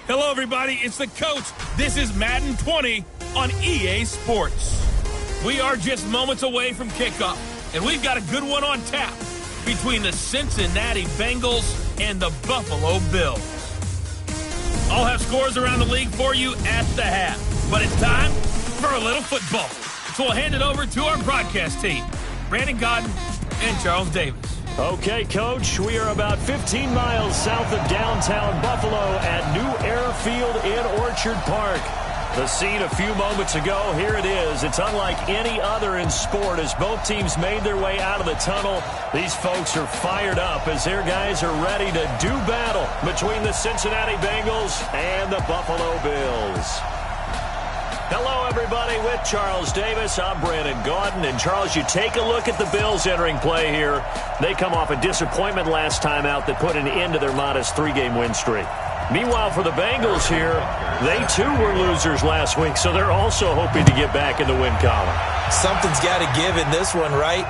Hello, everybody. It's the coach. This is Madden 20 on EA Sports. We are just moments away from kickoff, and we've got a good one on tap between the Cincinnati Bengals and the Buffalo Bills. I'll have scores around the league for you at the half, but it's time for a little football. So we'll hand it over to our broadcast team, Brandon Godden and Charles Davis. Okay, Coach, we are about 15 miles south of downtown Buffalo at New Air Field in Orchard Park. The scene a few moments ago, here it is. It's unlike any other in sport as both teams made their way out of the tunnel. These folks are fired up as their guys are ready to do battle between the Cincinnati Bengals and the Buffalo Bills. Hello, everybody. With Charles Davis, I'm Brandon Gaudin. And, Charles, you take a look at the Bills entering play here. They come off a disappointment last time out that put an end to their modest 3-game win streak. Meanwhile, for the Bengals here, they, too, were losers last week, so they're also hoping to get back in the win column. Something's got to give in this one, right?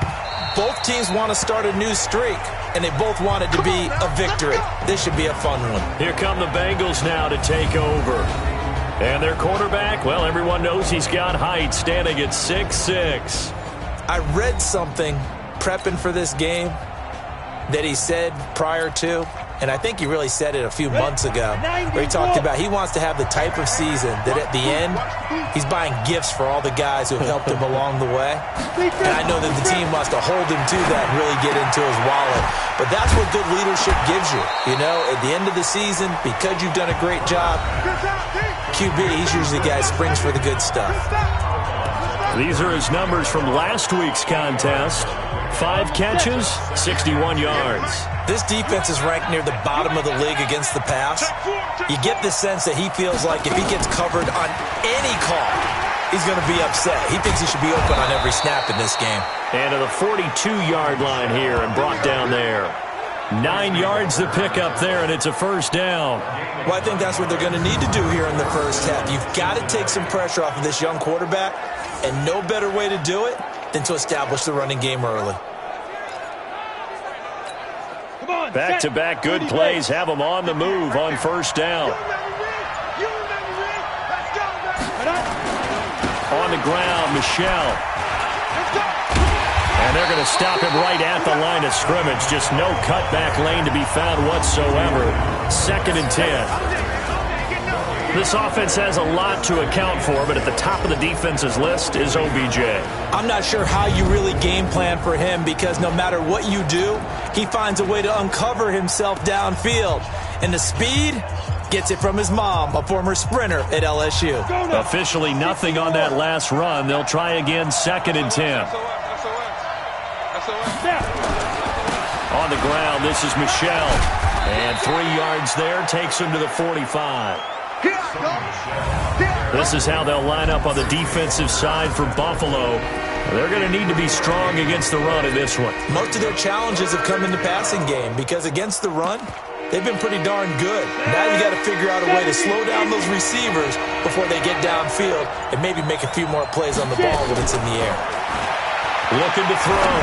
Both teams want to start a new streak, and they both want it to be a victory. This should be a fun one. Here come the Bengals now to take over. And their quarterback, well, everyone knows he's got height, standing at 6'6". I read something prepping for this game that he said prior to, and I think he really said it a few months ago, where he talked about he wants to have the type of season that at the end, he's buying gifts for all the guys who have helped him along the way. And I know that the team wants to hold him to that and really get into his wallet. But that's what good leadership gives you. You know, at the end of the season, because you've done a great job, QB, he's usually the guy who springs for the good stuff. These are his numbers from last week's contest. 5 catches, 61 yards. This defense is ranked near the bottom of the league against the pass. You get the sense that he feels like if he gets covered on any call, he's going to be upset. He thinks he should be open on every snap in this game. And to the 42-yard line here and brought down there. 9 yards to pick up there, and it's a first down. Well, I think that's what they're going to need to do here in the first half. You've got to take some pressure off of this young quarterback, and no better way to do it than to establish the running game early. Back-to-back good plays have them on the move on first down. On the ground, Michelle. And they're going to stop him right at the line of scrimmage. Just no cutback lane to be found whatsoever. 2nd and 10. This offense has a lot to account for, but at the top of the defense's list is OBJ. I'm not sure how you really game plan for him because no matter what you do, he finds a way to uncover himself downfield. And the speed gets it from his mom, a former sprinter at LSU. Officially nothing on that last run. They'll try again 2nd and 10. On the ground, this is Michelle. And 3 yards there takes him to the 45. This is how they'll line up on the defensive side for Buffalo. They're going to need to be strong against the run in this one. Most of their challenges have come in the passing game because against the run, they've been pretty darn good. Now you got to figure out a way to slow down those receivers before they get downfield and maybe make a few more plays on the ball when it's in the air. Looking to throw.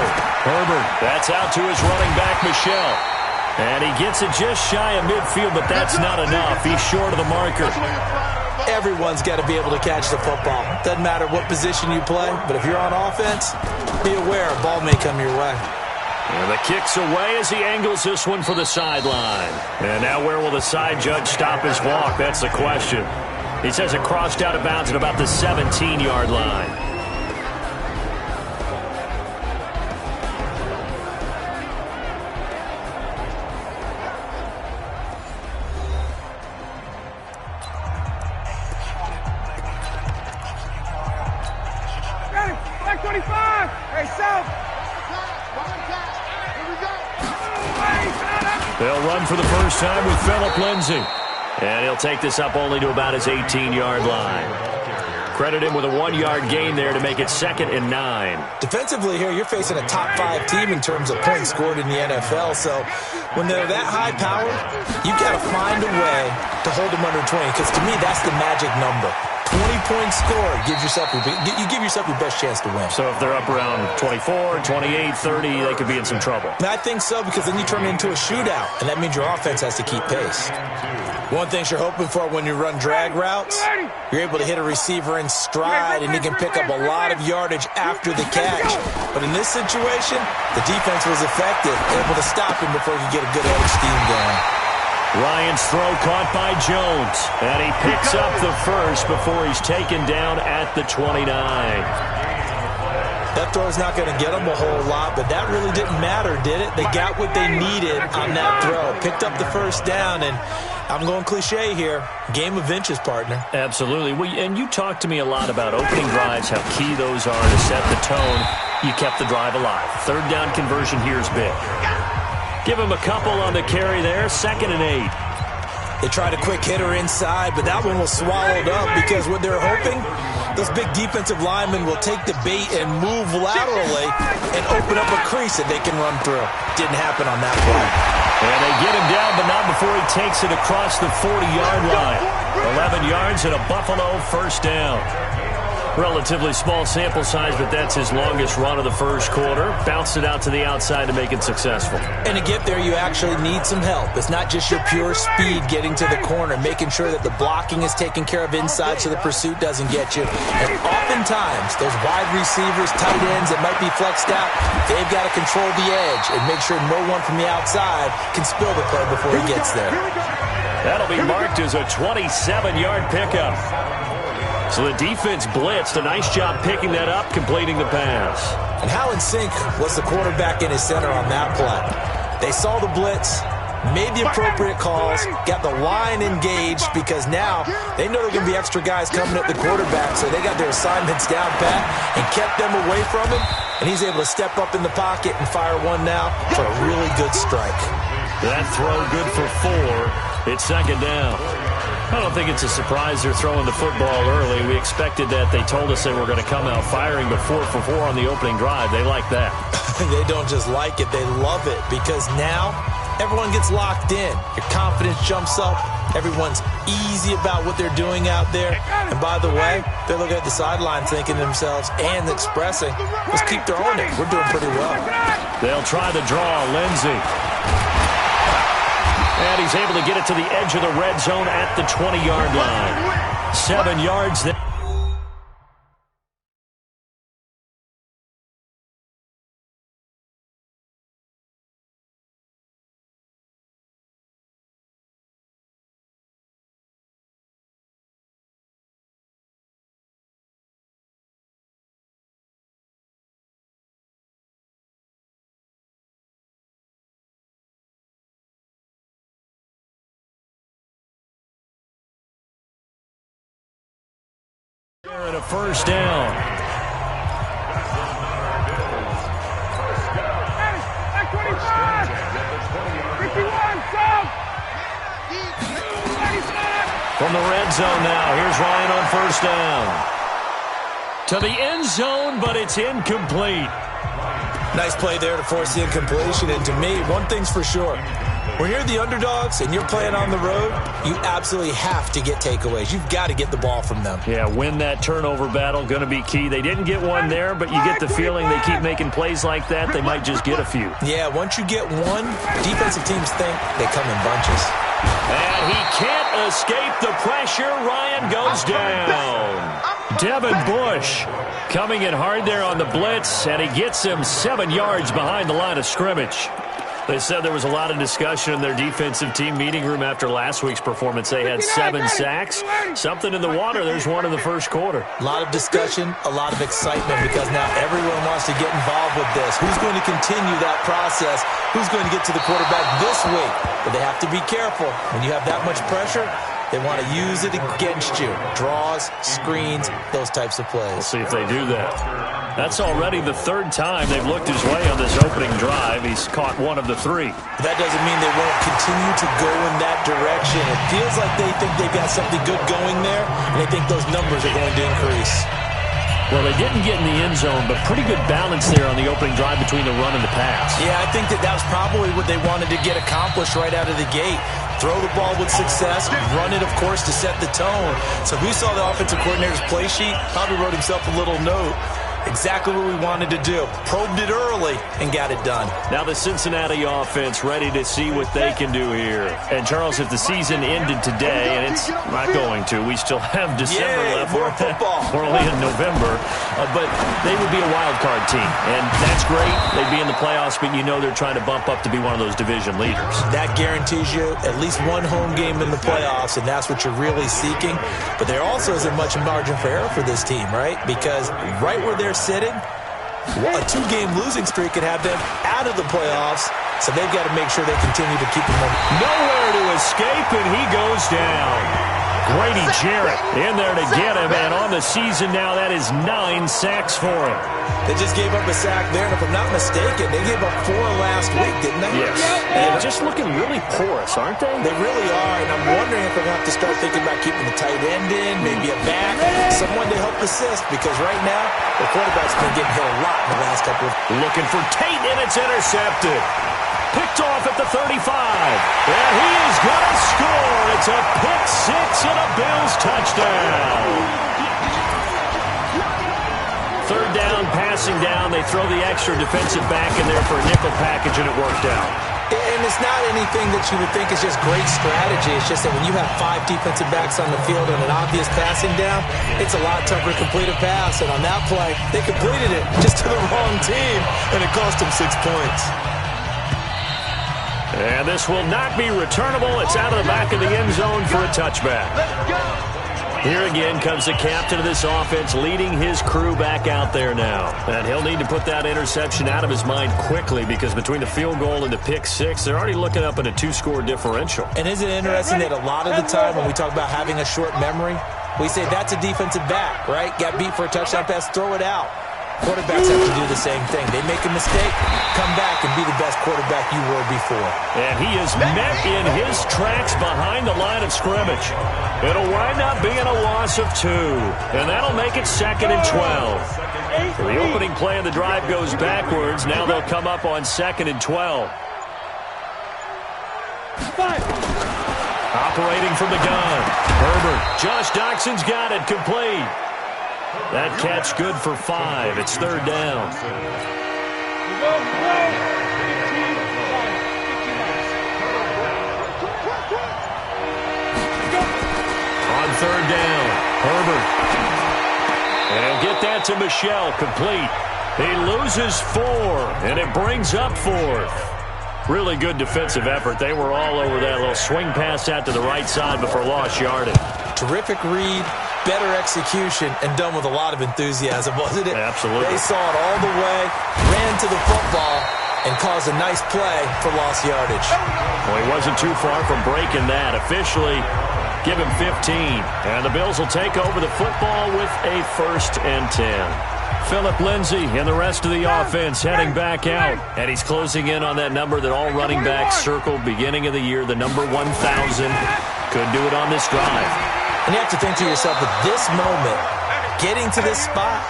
Herbert, that's out to his running back, Michelle. And he gets it just shy of midfield, but that's not enough. He's short of the marker. Everyone's got to be able to catch the football. Doesn't matter what position you play, but if you're on offense, be aware a ball may come your way. And the kick's away as he angles this one for the sideline. And now where will the side judge stop his walk? That's the question. He says it crossed out of bounds at about the 17-yard line. They'll run for the first time with Phillip Lindsay. And he'll take this up only to about his 18-yard line. Credit him with a 1-yard gain there to make it 2nd and 9. Defensively here, you're facing a top-5 team in terms of points scored in the NFL. So when they're that high-powered, you've got to find a way to hold them under 20. Because to me, that's the magic number. 20-point score gives yourself you give yourself your best chance to win. So if they're up around 24, 28, 30, they could be in some trouble. I think so, because then you turn it into a shootout, and that means your offense has to keep pace. One thing you're hoping for when you run drag routes, you're able to hit a receiver in stride, and he can pick up a lot of yardage after the catch. But in this situation, the defense was effective, able to stop him before he could get a good edge steam going. Ryan's throw caught by Jones, and he picks up the first before he's taken down at the 29. That throw's not going to get them a whole lot, but that really didn't matter, did it? They got what they needed on that throw. Picked up the first down, and I'm going cliche here. Game of inches, partner. Absolutely. And you talked to me a lot about opening drives, how key those are to set the tone. You kept the drive alive. Third down conversion here is big. Give him a couple on the carry there. 2nd and 8. They tried a quick hitter inside, but that one was swallowed up because what they're hoping, those big defensive linemen will take the bait and move laterally and open up a crease that they can run through. Didn't happen on that play. And they get him down, but not before he takes it across the 40-yard line. 11 yards and a Buffalo first down. Relatively small sample size, but that's his longest run of the first quarter. Bounced it out to the outside to make it successful. And to get there, you actually need some help. It's not just your pure speed getting to the corner, making sure that the blocking is taken care of inside so the pursuit doesn't get you. And oftentimes, those wide receivers, tight ends that might be flexed out, they've got to control the edge and make sure no one from the outside can spill the play before he gets there. That'll be marked as a 27-yard pickup. So the defense blitzed. A nice job picking that up, completing the pass. And how in sync was the quarterback in his center on that play? They saw the blitz, made the appropriate calls, got the line engaged because now they know there are going to be extra guys coming at the quarterback, so they got their assignments down pat and kept them away from him, and he's able to step up in the pocket and fire one now for a really good strike. That throw good for 4. It's 2nd down. I don't think it's a surprise they're throwing the football early. We expected that. They told us they were going to come out firing the 4 for 4 on the opening drive. They like that. They don't just like it. They love it because now everyone gets locked in. Your confidence jumps up. Everyone's easy about what they're doing out there. And by the way, they're looking at the sideline thinking to themselves and expressing, let's keep throwing it. We're doing pretty well. They'll try the draw. Lindsey. And he's able to get it to the edge of the red zone at the 20-yard line. 7 yards there. And a first down. From the red zone now, here's Ryan on first down. To the end zone, but it's incomplete. Nice play there to force the incompletion. And to me, one thing's for sure. When you're the underdogs and you're playing on the road, you absolutely have to get takeaways. You've got to get the ball from them. Yeah, win that turnover battle, going to be key. They didn't get one there, but you get the feeling they keep making plays like that, they might just get a few. Yeah, once you get one, defensive teams think they come in bunches. And he can't escape the pressure. Ryan goes down. Devin Bush coming in hard there on the blitz, and he gets him 7 yards behind the line of scrimmage. They said there was a lot of discussion in their defensive team meeting room after last week's performance. They had 7 sacks. Something in the water. There's one in the first quarter. A lot of discussion, a lot of excitement because now everyone wants to get involved with this. Who's going to continue that process? Who's going to get to the quarterback this week? But they have to be careful. When you have that much pressure, they want to use it against you. Draws, screens, those types of plays. We'll see if they do that. That's already the 3rd time they've looked his way on this opening drive. He's caught 1 of the 3. That doesn't mean they won't continue to go in that direction. It feels like they think they've got something good going there, and they think those numbers are going to increase. Well, they didn't get in the end zone, but pretty good balance there on the opening drive between the run and the pass. Yeah, I think that was probably what they wanted to get accomplished right out of the gate. throw the ball with success, run it, of course, to set the tone. So who saw the offensive coordinator's play sheet? Probably wrote himself a little note. Exactly what we wanted to do. Probed it early and got it done. Now the Cincinnati offense ready to see what they can do here. And, Charles, if the season ended today, and it's not going to, we still have December left. More football. We're only in November. But they would be a wild card team. And that's great. They'd be in the playoffs, but you know they're trying to bump up to be one of those division leaders. That guarantees you at least one home game in the playoffs, and that's what you're really seeking. But there also isn't much margin for error for this team, right? Because right where they're sitting, a 2-game losing streak could have them out of the playoffs, so they've got to make sure they continue to keep them nowhere to escape, and he goes down. Grady Jarrett in there to get him, and on the season now, that is 9 sacks for him. They just gave up a sack there, and if I'm not mistaken, they gave up 4 last week, didn't they? Yes. And just looking really porous, aren't they? They really are, and I'm wondering if they're going to have to start thinking about keeping the tight end in, maybe a back, someone to help assist, because right now, the quarterback's been getting hit a lot in the last couple of... Looking for Tate, and it's intercepted. Picked off at the 35. And he is going to score. It's a pick six and a Bills touchdown. Third down, passing down. They throw the extra defensive back in there for a nickel package, and it worked out. And it's not anything that you would think is just great strategy. It's just that when you have 5 defensive backs on the field and an obvious passing down, it's a lot tougher to complete a pass. And on that play, they completed it just to the wrong team, and it cost them 6 points. And this will not be returnable. It's out of the back of the end zone for a touchback. Here again comes the captain of this offense leading his crew back out there now. And he'll need to put that interception out of his mind quickly, because between the field goal and the pick six, they're already looking up at a 2-score differential. And isn't it interesting that a lot of the time when we talk about having a short memory, we say that's a defensive back, right? Got beat for a touchdown pass, throw it out. Quarterbacks have to do the same thing. They make a mistake, come back and be the best quarterback you were before. And he is met in his tracks behind the line of scrimmage. It'll wind up being a loss of 2. And that'll make it 2nd and 12. The opening play of the drive goes backwards. Now they'll come up on 2nd and 12. Operating from the gun. Herbert. Josh Doxson's got it, complete. That catch good for 5. It's 3rd down. On 3rd down, Herbert. And get that to Michel, complete. He loses 4, and it brings up 4th. Really good defensive effort. They were all over that little swing pass out to the right side before lost yardage. Terrific read, better execution, and done with a lot of enthusiasm, wasn't it? Absolutely. They saw it all the way, ran to the football, and caused a nice play for lost yardage. Well, he wasn't too far from breaking that. Officially, give him 15. And the Bills will take over the football with a 1st and 10. Phillip Lindsay and the rest of the offense heading back out. And he's closing in on that number that all running backs circled beginning of the year, the number 1,000. Could do it on this drive. And you have to think to yourself, at this moment, getting to this spot,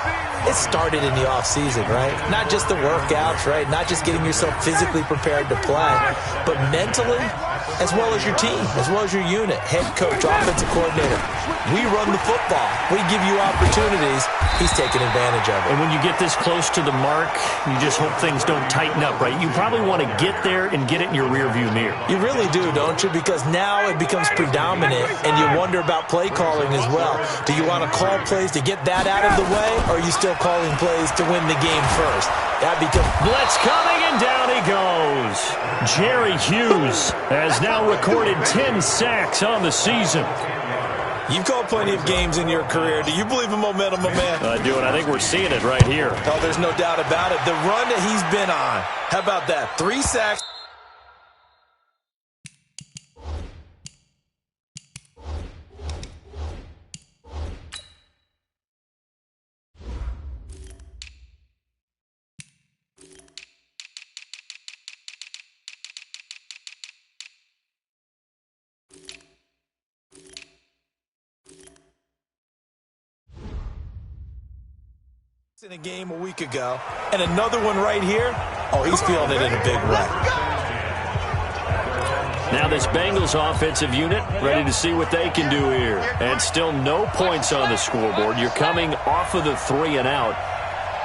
it started in the offseason, right? Not just the workouts, right? Not just getting yourself physically prepared to play, but mentally, as well as your team, as well as your unit, head coach, offensive coordinator. We run the football. We give you opportunities. He's taking advantage of it. And when you get this close to the mark, you just hope things don't tighten up, right? You probably want to get there and get it in your rearview mirror. You really do, don't you? Because now it becomes predominant, and you wonder about play calling as well. Do you want to call plays to get that out of the way, or are you still calling plays to win the game first? That becomes... Blitz coming, and down he goes. Jerry Hughes has now recorded 10 sacks on the season. You've called plenty of games in your career. Do you believe in momentum, my man? I do, and I think we're seeing it right here. Oh, there's no doubt about it. The run that he's been on. How about that? 3 sacks. In a game a week ago, and another one right here. Oh, he's feeling it in a big way. Now this Bengals offensive unit ready to see what they can do here. And still no points on the scoreboard. You're coming off of the 3 and out.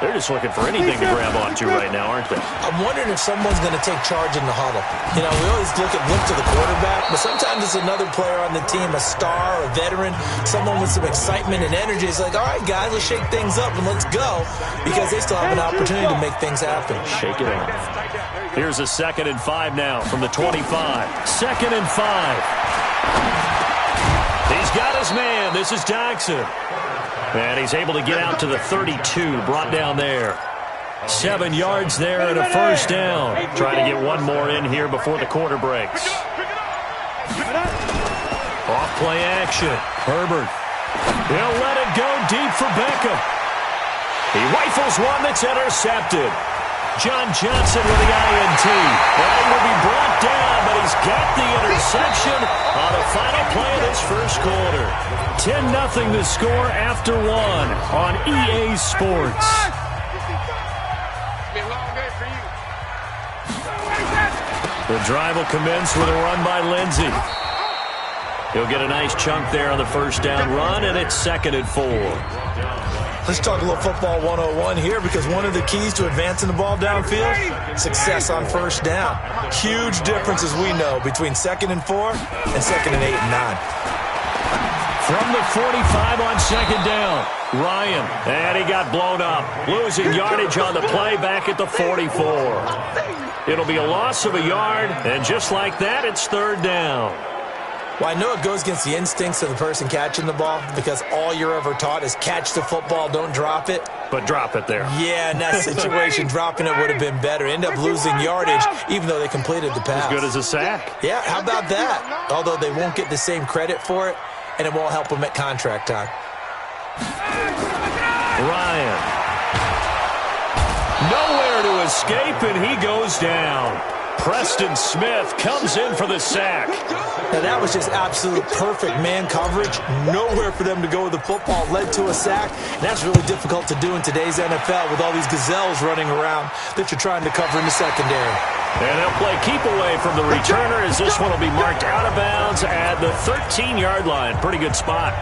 They're just looking for anything to grab onto right now, aren't they? I'm wondering if someone's going to take charge in the huddle. You know, we always look to the quarterback, but sometimes it's another player on the team, a star, a veteran, someone with some excitement and energy. It's like, all right, guys, let's shake things up and let's go, because they still have an opportunity to make things happen. Shake it off. Here's a 2nd and 5 now from the 25. 2nd and 5. He's got his man. This is Jackson. And he's able to get out to the 32, brought down there. 7 yards there and a first down. Trying to get one more in here before the quarter breaks. Off play action. Herbert. He'll let it go deep for Beckham. He rifles one that's intercepted. John Johnson with the INT. And he will be brought down, but he's got the interception on the final play of this first quarter. 10-0 the score after 1 on EA Sports. The drive will commence with a run by Lindsey. He'll get a nice chunk there on the first down run, and it's 2nd and 4. Let's talk a little football 101 here, because one of the keys to advancing the ball downfield, success on first down. Huge difference, as we know, between 2nd and 4 and 2nd and 8 and 9. From the 45 on 2nd down, Ryan. And he got blown up. Losing yardage on the play back at the 44. It'll be a loss of a yard, and just like that, it's 3rd down. Well, I know it goes against the instincts of the person catching the ball, because all you're ever taught is catch the football, don't drop it. But drop it there. Yeah, in that situation, dropping it would have been better. End up losing yardage, even though they completed the pass. As good as a sack. Yeah, how about that? Although they won't get the same credit for it, and it won't help them at contract time. Ryan. Nowhere to escape, and he goes down. Preston Smith comes in for the sack. Now, that was just absolute perfect man coverage. Nowhere for them to go with the football. Led to a sack. And that's really difficult to do in today's NFL with all these gazelles running around that you're trying to cover in the secondary. And they'll play keep away from the returner, as this one will be marked out of bounds at the 13-yard line. Pretty good spot.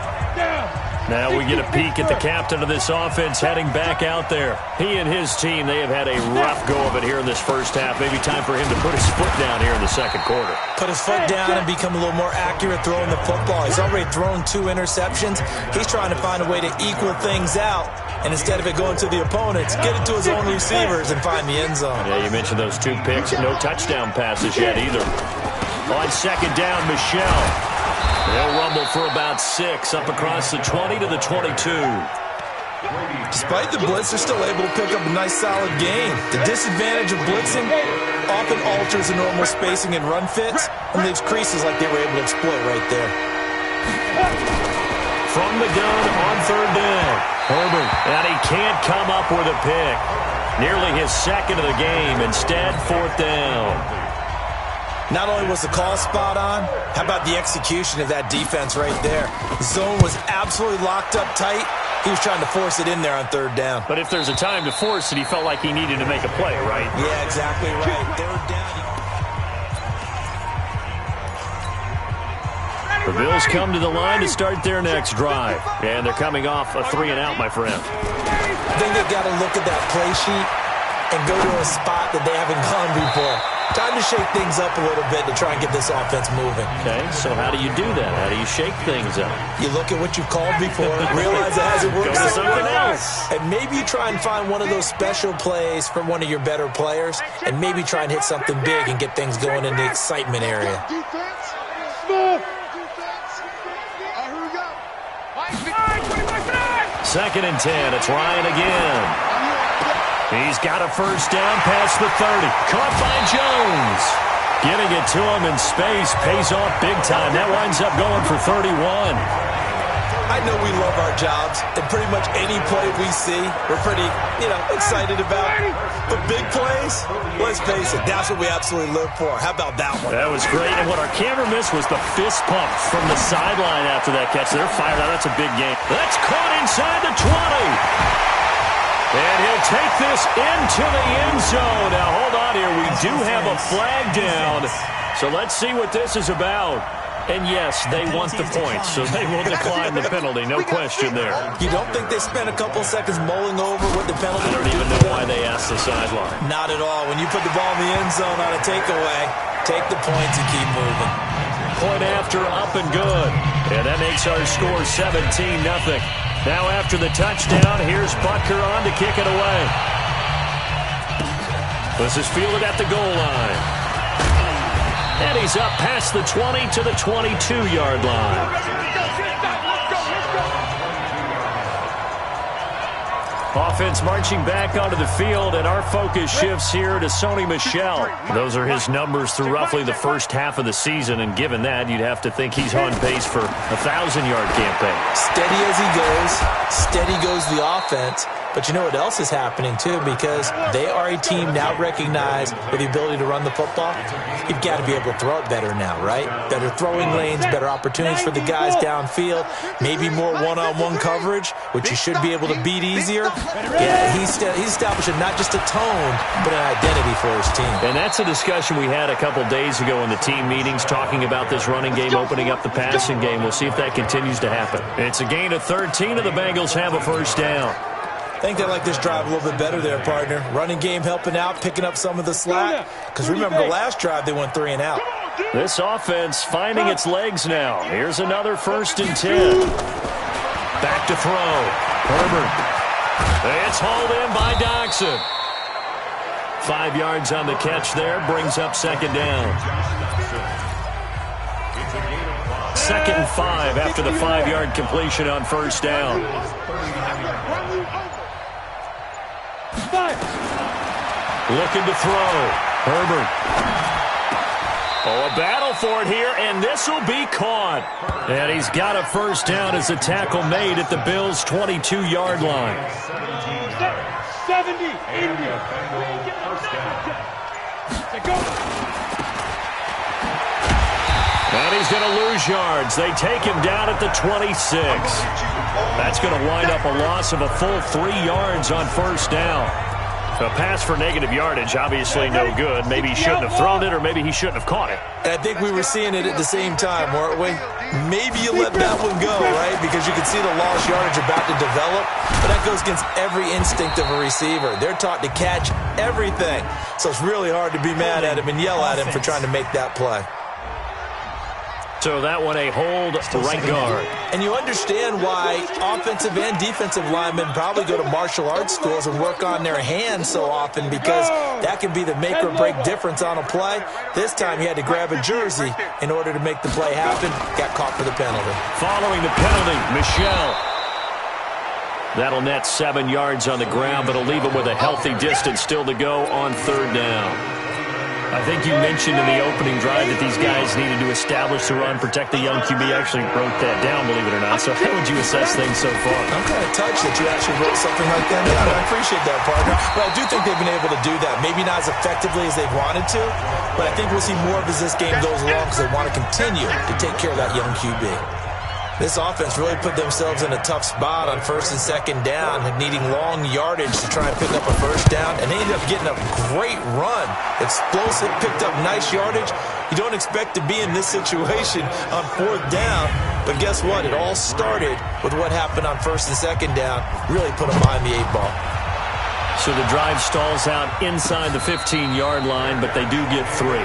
Now we get a peek at the captain of this offense heading back out there. He and his team, they have had a rough go of it here in this first half. Maybe time for him to put his foot down here in the second quarter. Put his foot down and become a little more accurate throwing the football. He's already thrown 2 interceptions. He's trying to find a way to equal things out. And instead of it going to the opponents, get it to his own receivers and find the end zone. Yeah, you mentioned those 2 picks. No touchdown passes yet either. On 2nd down, Michelle. They'll rumble for about 6 up across the 20 to the 22. Despite the blitz, they're still able to pick up a nice solid gain. The disadvantage of blitzing often alters the normal spacing and run fits and leaves creases like they were able to exploit right there. From the gun on 3rd down, Herbert. And he can't come up with a pick. Nearly his 2nd of the game. Instead, 4th down. Not only was the call spot on, how about the execution of that defense right there? The zone was absolutely locked up tight. He was trying to force it in there on 3rd down. But if there's a time to force it, he felt like he needed to make a play, right? Yeah, exactly right. 3rd down. The Bills come to the line to start their next drive. And they're coming off a 3 and out, my friend. I think they've got to look at that play sheet and go to a spot that they haven't gone before. Time to shake things up a little bit to try and get this offense moving. Okay, so how do you do that? How do you shake things up? You look at what you've called before, realize it hasn't worked. Go to something else. And maybe you try and find one of those special plays from one of your better players, and maybe try and hit something big and get things going in the excitement area. Second and 10, it's Ryan again. He's got a first down past the 30. Caught by Jones. Getting it to him in space pays off big time. That winds up going for 31. I know we love our jobs, and pretty much any play we see, we're pretty, excited about. But big plays, let's face it, that's what we absolutely live for. How about that one? That was great, and what our camera missed was the fist pump from the sideline after that catch. They're fired out. That's a big game. That's caught inside the 20. And he'll take this into the end zone. Now, hold on here. We do have a flag down. So let's see what this is about. And, yes, they want the points, so they will decline the penalty. No question there. You don't think they spent a couple seconds mulling over what the penalty I don't even know why they asked the sideline. Not at all. When you put the ball in the end zone on a takeaway, take the points and keep moving. Point after, up and good. And that makes our score 17-0. Now after the touchdown, here's Butker on to kick it away. This is fielded at the goal line. And he's up past the 20 to the 22-yard line. Offense marching back onto the field, and our focus shifts here to Sony Michel. Those are his numbers through roughly the first half of the season, and given that, you'd have to think he's on pace for a 1,000-yard campaign. Steady as he goes, steady goes the offense. But you know what else is happening, too, because they are a team now recognized with the ability to run the football. You've got to be able to throw it better now, right? Better throwing lanes, better opportunities for the guys downfield, maybe more one-on-one coverage, which you should be able to beat easier. Yeah, he's establishing not just a tone, but an identity for his team. And that's a discussion we had a couple days ago in the team meetings, talking about this running game, opening up the passing game. We'll see if that continues to happen. It's a gain of 13, and the Bengals have a first down. I think they like this drive a little bit better there, partner. Running game helping out, picking up some of the slack. Because remember, the last drive, they went 3 and out. This offense finding its legs now. Here's another 1st and 10. Back to throw. Herbert. It's hauled in by Doxson. 5 yards on the catch there. Brings up 2nd down. 2nd and 5 after the 5-yard completion on 1st down. Looking to throw. Herbert. Oh, a battle for it here, and this will be caught. And he's got a 1st down as a tackle made at the Bills' 22-yard line. 70, 80. And he's going to lose yards. They take him down at the 26. That's going to wind up a loss of a full 3 yards on 1st down. A pass for negative yardage, obviously no good. Maybe he shouldn't have thrown it, or maybe he shouldn't have caught it. And I think we were seeing it at the same time, weren't we? Maybe you let that one go, right? Because you can see the lost yardage about to develop. But that goes against every instinct of a receiver. They're taught to catch everything. So it's really hard to be mad at him and yell at him for trying to make that play. So that one a hold right guard. And you understand why offensive and defensive linemen probably go to martial arts schools and work on their hands so often, because that can be the make or break difference on a play. This time he had to grab a jersey in order to make the play happen. Got caught for the penalty. Following the penalty, Michel. That'll net 7 yards on the ground, but it'll leave him with a healthy distance still to go on 3rd down. I think you mentioned in the opening drive that these guys needed to establish the run, protect the young QB. Actually wrote that down, believe it or not. So how would you assess things so far? I'm kind of touched that you actually wrote something like that down. I appreciate that, partner. But I do think they've been able to do that. Maybe not as effectively as they wanted to, but I think we'll see more of as this game goes along, because they want to continue to take care of that young QB. This offense really put themselves in a tough spot on 1st and 2nd down, needing long yardage to try and pick up a 1st down, and they ended up getting a great run. Explosive, picked up nice yardage. You don't expect to be in this situation on 4th down, but guess what? It all started with what happened on 1st and 2nd down. Really put them behind the 8 ball. So the drive stalls out inside the 15-yard line, but they do get 3.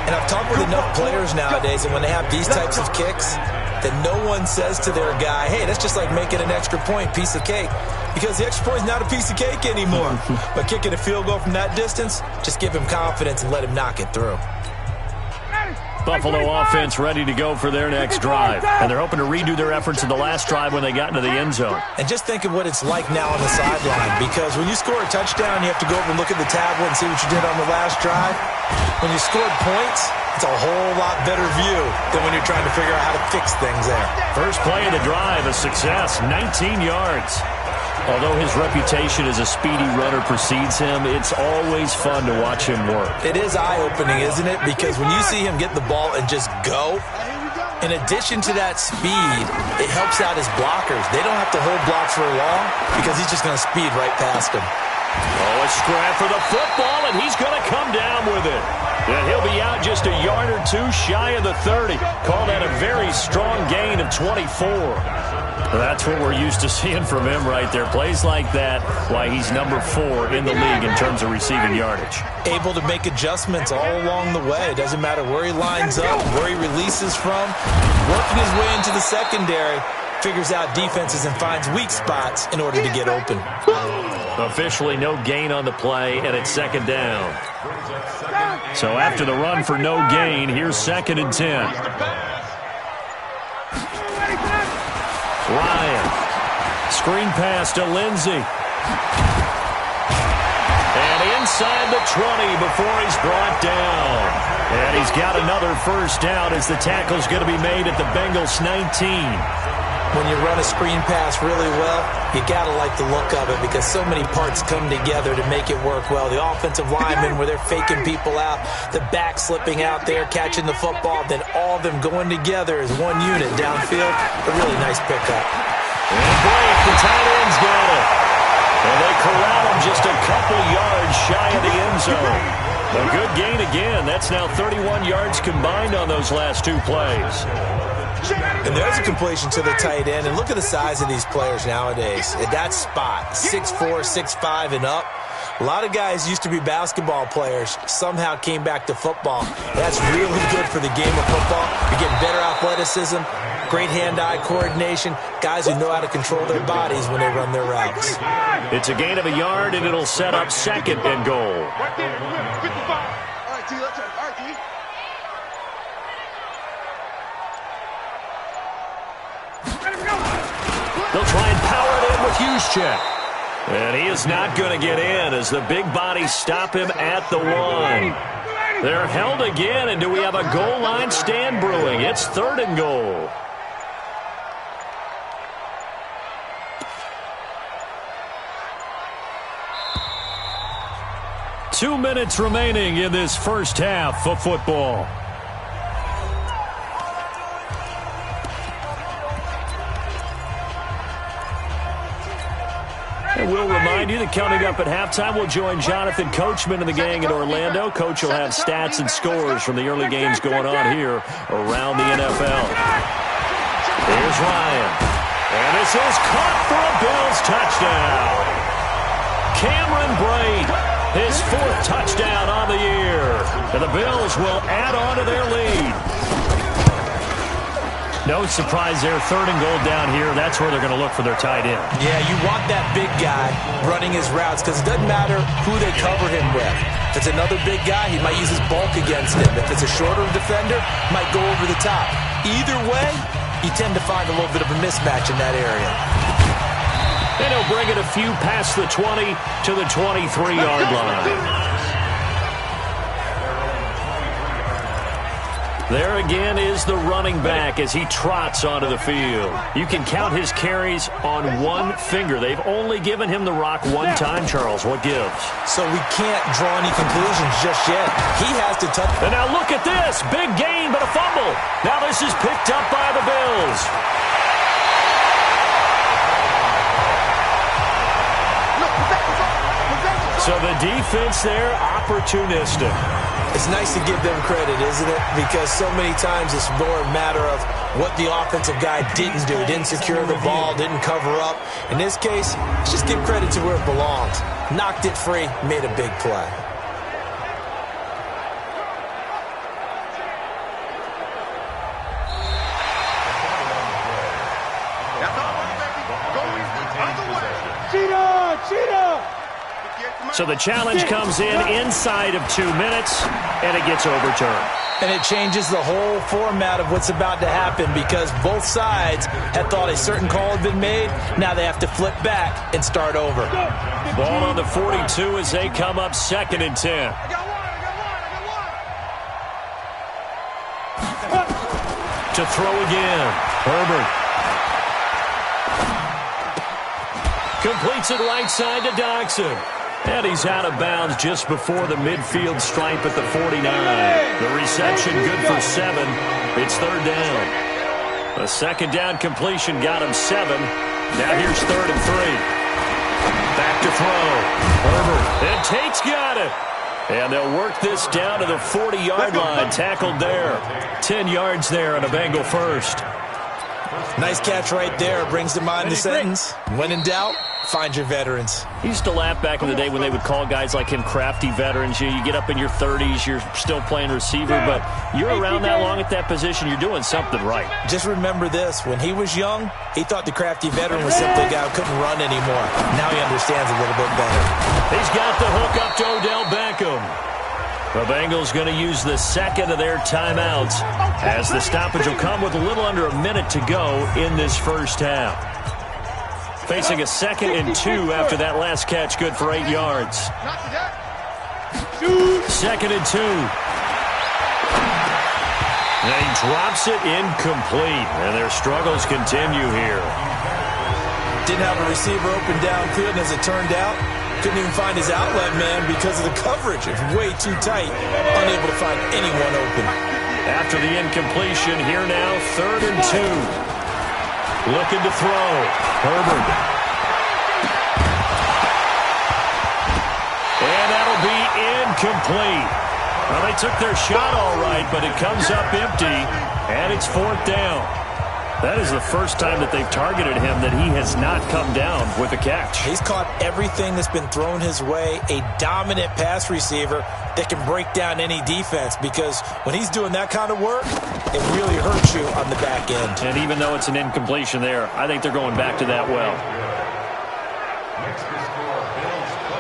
And I've talked with enough players nowadays, and when they have these types of kicks, that no one says to their guy, hey, that's just like making an extra point, piece of cake. Because the extra point is not a piece of cake anymore. But kicking a field goal from that distance, just give him confidence and let him knock it through. Buffalo offense ready to go for their next drive. And they're hoping to redo their efforts in the last drive when they got into the end zone. And just think of what it's like now on the sideline. Because when you score a touchdown, you have to go over and look at the tablet and see what you did on the last drive. When you scored points, it's a whole lot better view than when you're trying to figure out how to fix things there. First play of the drive, a success, 19 yards. Although his reputation as a speedy runner precedes him, it's always fun to watch him work. It is eye-opening, isn't it? Because when you see him get the ball and just go, In addition to that speed, it helps out his blockers. They don't have to hold blocks for long because he's just going to speed right past them. Oh, a scrap for the football, and he's going to come down with it. And he'll be out just a yard or two shy of the 30. Call that a very strong gain of 24. That's what we're used to seeing from him right there. Plays like that, why he's number 4 in the league in terms of receiving yardage. Able to make adjustments all along the way. Doesn't matter where he lines up, where he releases from. Working his way into the secondary, figures out defenses and finds weak spots in order to get open. Officially no gain on the play, and it's second down. So after the run for no gain, here's 2nd and 10. Ryan. Screen pass to Lindsey. And inside the 20 before he's brought down. And he's got another first down as the tackle's going to be made at the Bengals 19. When you run a screen pass really well, you got to like the look of it because so many parts come together to make it work well. The offensive linemen where they're faking people out, the back slipping out there, catching the football, then all of them going together as one unit downfield. A really nice pickup. And Blake, the tight end's got it. And they corral him just a couple yards shy of the end zone. A good gain again. That's now 31 yards combined on those last 2 plays. And there's a completion to the tight end. And look at the size of these players nowadays. At that spot, 6'4", 6'5", and up. A lot of guys used to be basketball players, somehow came back to football. That's really good for the game of football. You're getting better athleticism, great hand-eye coordination, guys who know how to control their bodies when they run their routes. It's a gain of a yard, and it'll set up 2nd and goal. They'll try and power it in with Juszczyk. And he is not going to get in as the big bodies stop him at the 1. They're held again, and do we have a goal line stand brewing? It's 3rd and goal. Two minutes remaining in this first half of football. And we'll remind you that coming up at halftime, we'll join Jonathan Coachman and the gang in Orlando. Coach will have stats and scores from the early games going on here around the NFL. Here's Ryan. And this is caught for a Bills touchdown. Cameron Brate, his 4th touchdown on the year. And the Bills will add on to their lead. No surprise there, 3rd and goal down here. That's where they're going to look for their tight end. Yeah, you want that big guy running his routes because it doesn't matter who they cover him with. If it's another big guy, he might use his bulk against him. If it's a shorter defender, might go over the top. Either way, you tend to find a little bit of a mismatch in that area. And he'll bring it a few past the 20 to the 23-yard line. There again is the running back as he trots onto the field. You can count his carries on one finger. They've only given him the rock one time, Charles. What gives? So we can't draw any conclusions just yet. He has to touch. And now look at this. Big gain, but a fumble. Now this is picked up by the Bills. So the defense there, opportunistic. It's nice to give them credit, isn't it? Because so many times it's more a matter of what the offensive guy didn't do. Didn't secure the ball, didn't cover up. In this case, let's just give credit to where it belongs. Knocked it free, made a big play. So the challenge comes in inside of 2 minutes, and it gets overturned. And it changes the whole format of what's about to happen because both sides had thought a certain call had been made. Now they have to flip back and start over. Ball on the 42 as they come up 2nd and 10. To throw again, Herbert. Completes it right side to Dodson. And he's out of bounds just before the midfield stripe at the 49. The reception good for 7. It's 3rd down. A second down completion got him 7. Now here's 3rd and 3. Back to throw. Herbert. And Tate's got it. And they'll work this down to the 40-yard line. Tackled there. 10 yards there on a Bengal first. Nice catch right there. Brings to mind the sentence, when in doubt, find your veterans. He used to laugh back in the day when they would call guys like him crafty veterans. You get up in your 30s, you're still playing receiver, but you're around that long at that position, you're doing something right. Just remember this. When he was young, he thought the crafty veteran was simply a guy who couldn't run anymore. Now he understands a little bit better. He's got the hook up to Odell Beckham. The Bengals going to use the second of their timeouts as the stoppage will come with a little under a minute to go in this first half. Facing a 2nd and 2 after that last catch, good for 8 yards. 2nd and 2. And he drops it incomplete, and their struggles continue here. Didn't have a receiver open downfield, and as it turned out, couldn't even find his outlet man because of the coverage. It's way too tight, unable to find anyone open. After the incompletion, here now, 3rd and 2. Looking to throw. Herbert. And that'll be incomplete. Well, they took their shot all right, but it comes up empty, and it's 4th down. That is the first time that they've targeted him that he has not come down with a catch. He's caught everything that's been thrown his way, a dominant pass receiver that can break down any defense, because when he's doing that kind of work, it really hurts you on the back end. And even though it's an incompletion there, I think they're going back to that well.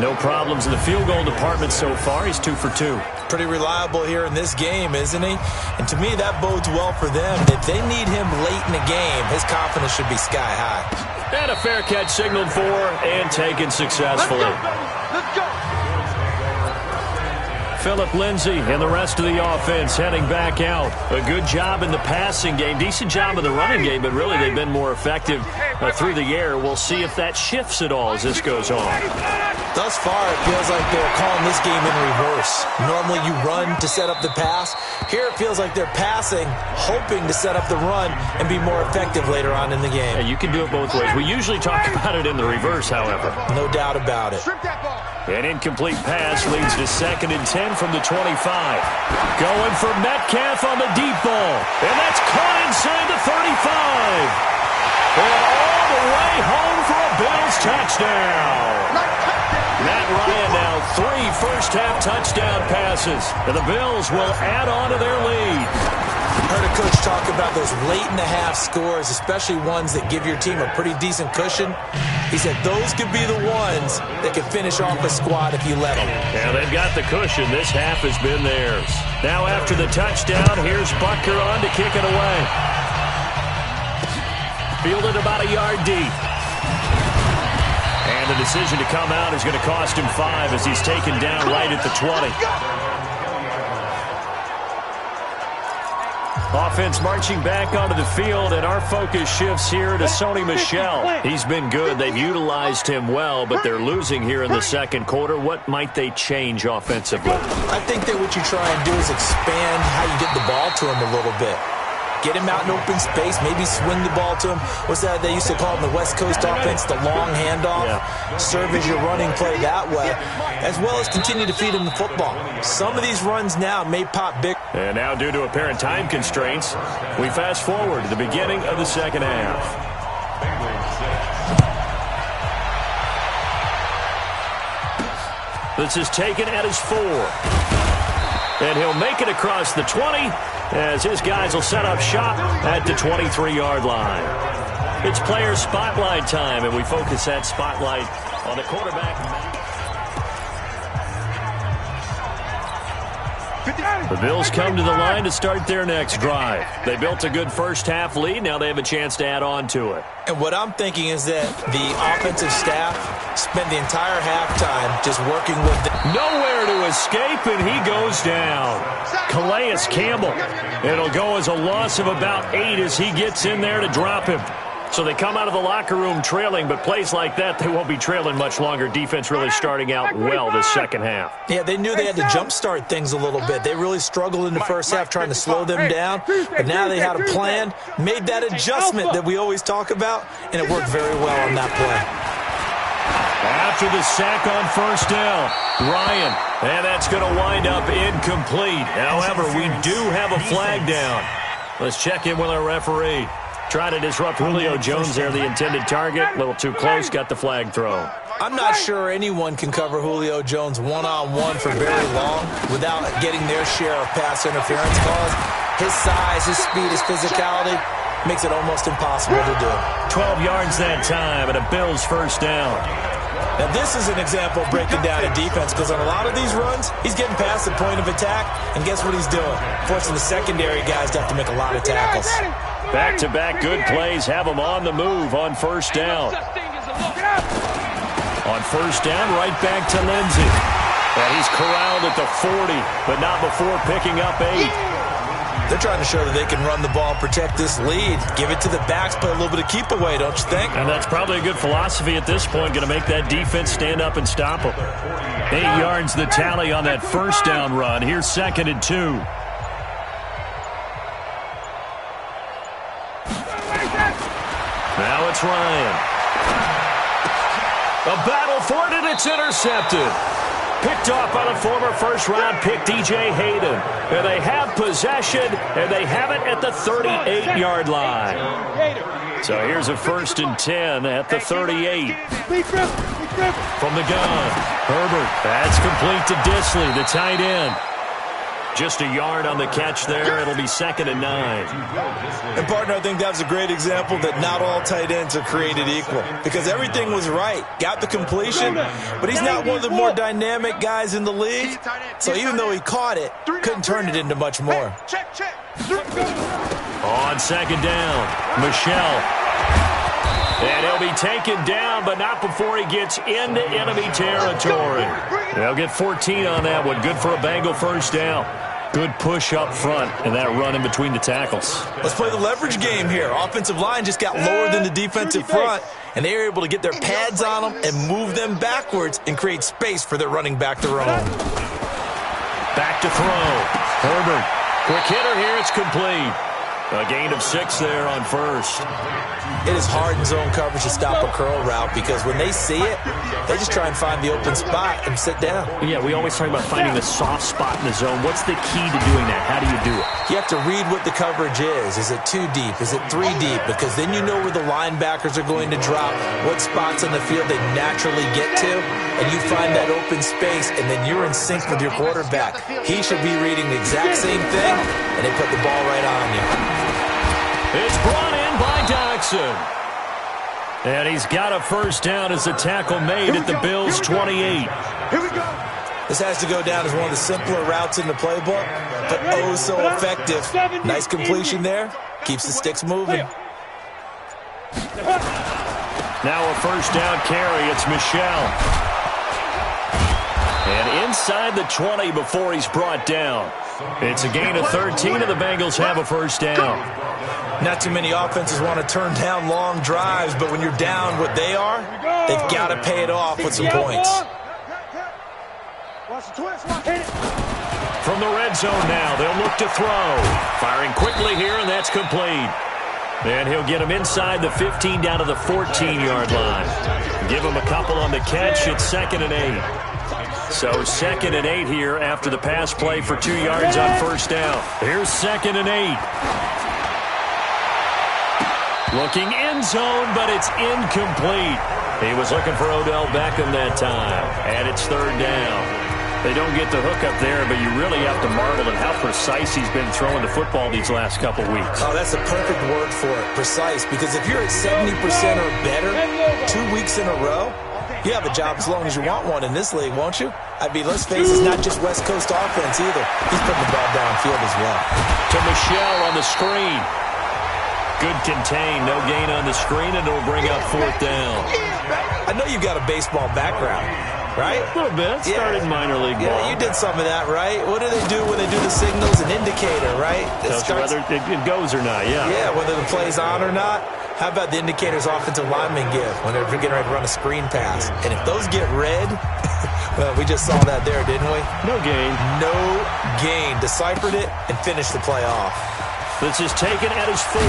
No problems in the field goal department so far. He's 2 for 2. Pretty reliable here in this game, isn't he? And to me, that bodes well for them. If they need him late in the game, his confidence should be sky high. And a fair catch signaled for and taken successfully. Let's go. Phillip Lindsay and the rest of the offense heading back out. A good job in the passing game. Decent job in the running game, but really they've been more effective through the air. We'll see if that shifts at all as this goes on. Thus far, it feels like they're calling this game in reverse. Normally you run to set up the pass. Here it feels like they're passing, hoping to set up the run and be more effective later on in the game. Yeah, you can do it both ways. We usually talk about it in the reverse, however. No doubt about it. An incomplete pass leads to 2nd and 10 from the 25. Going for Metcalf on the deep ball. And that's caught inside the 35. And all the way home for a Bills touchdown. Matt Ryan now 3 first-half touchdown passes. And the Bills will add on to their lead. Heard a coach talk about those late-in-the-half scores, especially ones that give your team a pretty decent cushion. He said those could be the ones that can finish off a squad if you let them. Yeah, they've got the cushion. This half has been theirs. Now after the touchdown, here's Butker on to kick it away. Fielded about a yard deep. And the decision to come out is going to cost him 5 as he's taken down right at the 20. Offense marching back onto the field, and our focus shifts here to Sony Michel. He's been good. They've utilized him well, but they're losing here in the second quarter. What might they change offensively? I think that what you try and do is expand how you get the ball to him a little bit. Get him out in open space, maybe swing the ball to him. What's that they used to call in the West Coast offense, the long handoff? Yeah. Serve as your running play that way, as well as continue to feed him the football. Some of these runs now may pop big. And now due to apparent time constraints, we fast forward to the beginning of the second half. This is taken at his 4. And he'll make it across the 20 as his guys will set up shop at the 23-yard line. It's player spotlight time, and we focus that spotlight on the quarterback. The Bills come to the line to start their next drive. They built a good first-half lead. Now they have a chance to add on to it. And what I'm thinking is that the offensive staff spent the entire halftime just working with them. Nowhere to escape, and he goes down. Calais Campbell. It'll go as a loss of about 8 as he gets in there to drop him. So they come out of the locker room trailing, but plays like that, they won't be trailing much longer. Defense really starting out well this second half. Yeah, they knew they had to jumpstart things a little bit. They really struggled in the first half trying to slow them down, but now they had a plan, made that adjustment that we always talk about, and it worked very well on that play. After the sack on first down, Ryan, and that's going to wind up incomplete. However, we do have a flag down. Let's check in with our referee. Trying to disrupt Julio Jones there, the intended target. A little too close, got the flag thrown. I'm not sure anyone can cover Julio Jones one-on-one for very long without getting their share of pass interference calls. His size, his speed, his physicality makes it almost impossible to do. 12 yards that time and a Bills first down. Now, this is an example of breaking down a defense because on a lot of these runs, he's getting past the point of attack, and guess what he's doing? Forcing the secondary guys to have to make a lot of tackles. Back-to-back good plays have him on the move on first down. On first down, right back to Lindsey. And he's corralled at the 40, but not before picking up 8. They're trying to show that they can run the ball and protect this lead. Give it to the backs, play a little bit of keep away, don't you think? And that's probably a good philosophy at this point, going to make that defense stand up and stop them. 8 yards the tally on that first down run. Here's 2nd and 2. Now it's Ryan. A battle for it, and it's intercepted. Picked off by the former first-round pick, DJ Hayden. And they have possession, and they have it at the 38-yard line. So here's a 1st and 10 at the 38. From the gun, Herbert. That's complete to Disley, the tight end. Just a yard on the catch there. It'll be 2nd and 9. And, partner, I think that's a great example that not all tight ends are created equal because everything was right. Got the completion, but he's not one of the more dynamic guys in the league. So even though he caught it, couldn't turn it into much more. On 2nd down, Michelle. And he'll be taken down, but not before he gets into enemy territory. They'll get 14 on that one. Good for a Bengal first down. Good push up front and that run in between the tackles. Let's play the leverage game here. Offensive line just got lower than the defensive front, and they were able to get their pads on them and move them backwards and create space for their running back to run. Back to throw. Herbert. Quick hitter here. It's complete. A gain of 6 there on first. It is hard in zone coverage to stop a curl route because when they see it, they just try and find the open spot and sit down. Yeah, we always talk about finding the soft spot in the zone. What's the key to doing that? How do you do it? You have to read what the coverage is. Is it 2 deep? Is it 3 deep? Because then you know where the linebackers are going to drop, what spots on the field they naturally get to, and you find that open space, and then you're in sync with your quarterback. He should be reading the exact same thing, and they put the ball right on you. It's brought in by Doxson. And he's got a first down as the tackle made at the Bills' 28. Here we go. This has to go down as one of the simpler routes in the playbook, but oh so effective. Nice completion there. Keeps the sticks moving. Now a first down carry. It's Michelle. And inside the 20 before he's brought down. It's a gain of 13, and the Bengals have a first down. Not too many offenses want to turn down long drives, but when you're down what they are, they've got to pay it off with some points. From the red zone now, they'll look to throw. Firing quickly here, and that's complete. And he'll get him inside the 15 down to the 14-yard line. Give him a couple on the catch. It's 2nd and 8. So 2nd and 8 here after the pass play for 2 yards on first down. Here's 2nd and 8. Looking end zone, but it's incomplete. He was looking for Odell Beckham that time. And it's 3rd down. They don't get the hook up there, but you really have to marvel at how precise he's been throwing the football these last couple weeks. Oh, that's the perfect word for it, precise. Because if you're at 70% or better 2 weeks in a row, you have a job as long as you want one in this league, won't you? I mean, let's face it, it's not just West Coast offense either. He's putting the ball downfield as well. To Michelle on the screen. Good contain, no gain on the screen, and it'll bring up 4th down. I know you've got a baseball background, right? A little bit. Started minor league ball. Yeah, you did some of that, right? What do they do when they do the signals? An indicator, right? Tells you whether it goes or not, yeah. Yeah, whether the play's on or not. How about the indicators offensive linemen give when they're getting ready to run a screen pass? And if those get red, well, we just saw that there, didn't we? No gain. No gain. Deciphered it and finished the play off. This is taken at his 4.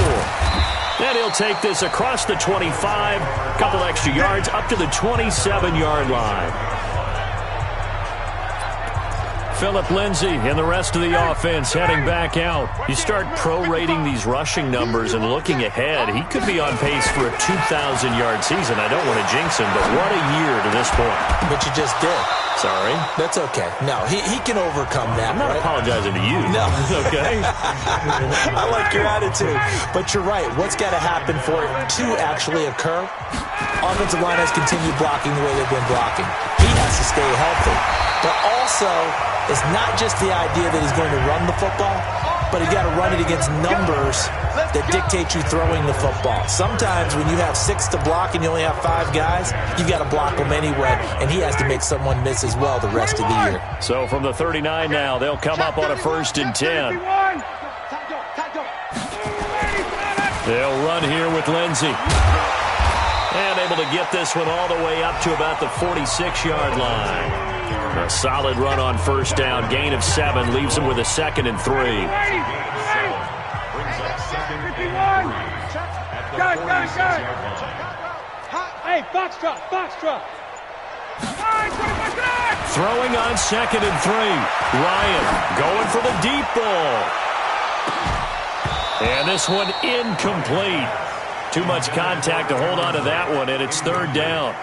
And he'll take this across the 25, a couple extra yards up to the 27-yard line. Phillip Lindsay and the rest of the offense heading back out. You start prorating these rushing numbers and looking ahead, he could be on pace for a 2,000-yard season. I don't want to jinx him, but what a year to this point. But you just did. Sorry. That's okay. No, he can overcome that. I'm not apologizing to you. No. Okay. I like your attitude. But you're right. What's got to happen for it to actually occur? Offensive line has continued blocking the way they've been blocking. He has to stay healthy. But also, it's not just the idea that he's going to run the football, but he's got to run it against numbers that dictate you throwing the football. Sometimes when you have 6 to block and you only have 5 guys, you've got to block them anyway, and he has to make someone miss as well the rest of the year. So from the 39 now, they'll come up on a 1st and 10. They'll run here with Lindsay. And able to get this one all the way up to about the 46-yard line. A solid run on 1st down. Gain of 7 leaves him with a 2nd and 3. Hey, box drop. Throwing on 2nd and 3. Ryan going for the deep ball. And this one incomplete. Too much contact to hold on to that one, and it's 3rd down.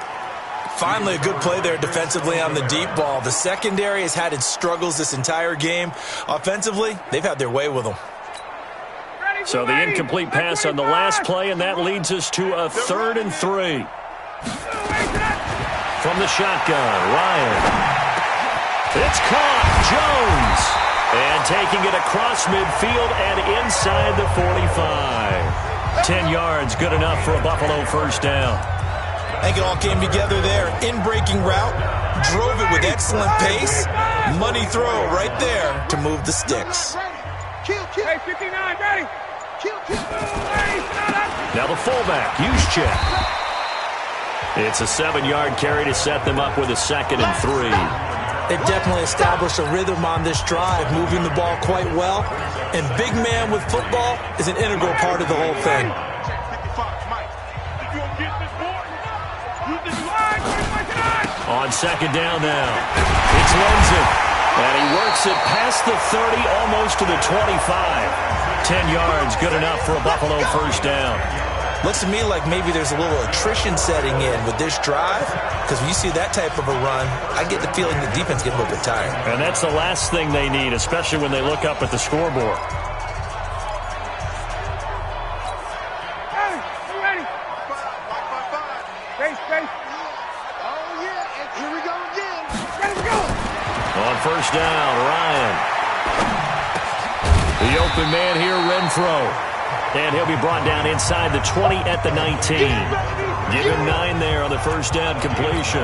Finally, a good play there defensively on the deep ball. The secondary has had its struggles this entire game. Offensively, they've had their way with them. So the incomplete pass on the last play, and that leads us to a 3rd and 3. From the shotgun, Ryan. It's caught. Jones. And taking it across midfield and inside the 45. 10 yards, good enough for a Buffalo 1st down. I think it all came together there. In-breaking route, drove it with excellent pace. Money throw right there to move the sticks. Hey, 59, ready. Now the fullback, Juszczyk. It's a 7-yard carry to set them up with a 2nd and 3. They've definitely established a rhythm on this drive, moving the ball quite well. And big man with football is an integral part of the whole thing. On 2nd down now, it's Lindsay. And he works it past the 30, almost to the 25. 10 yards, good enough for a Buffalo 1st down. Looks to me like maybe there's a little attrition setting in with this drive, because when you see that type of a run, I get the feeling the defense gets a little bit tired. And that's the last thing they need, especially when they look up at the scoreboard. Hey, you ready? Space. Oh, yeah, and here we go again. Ready to go. On 1st down, Ryan. The open man here, Renfro. And he'll be brought down inside the 20 at the 19. Give him 9 there on the 1st down completion.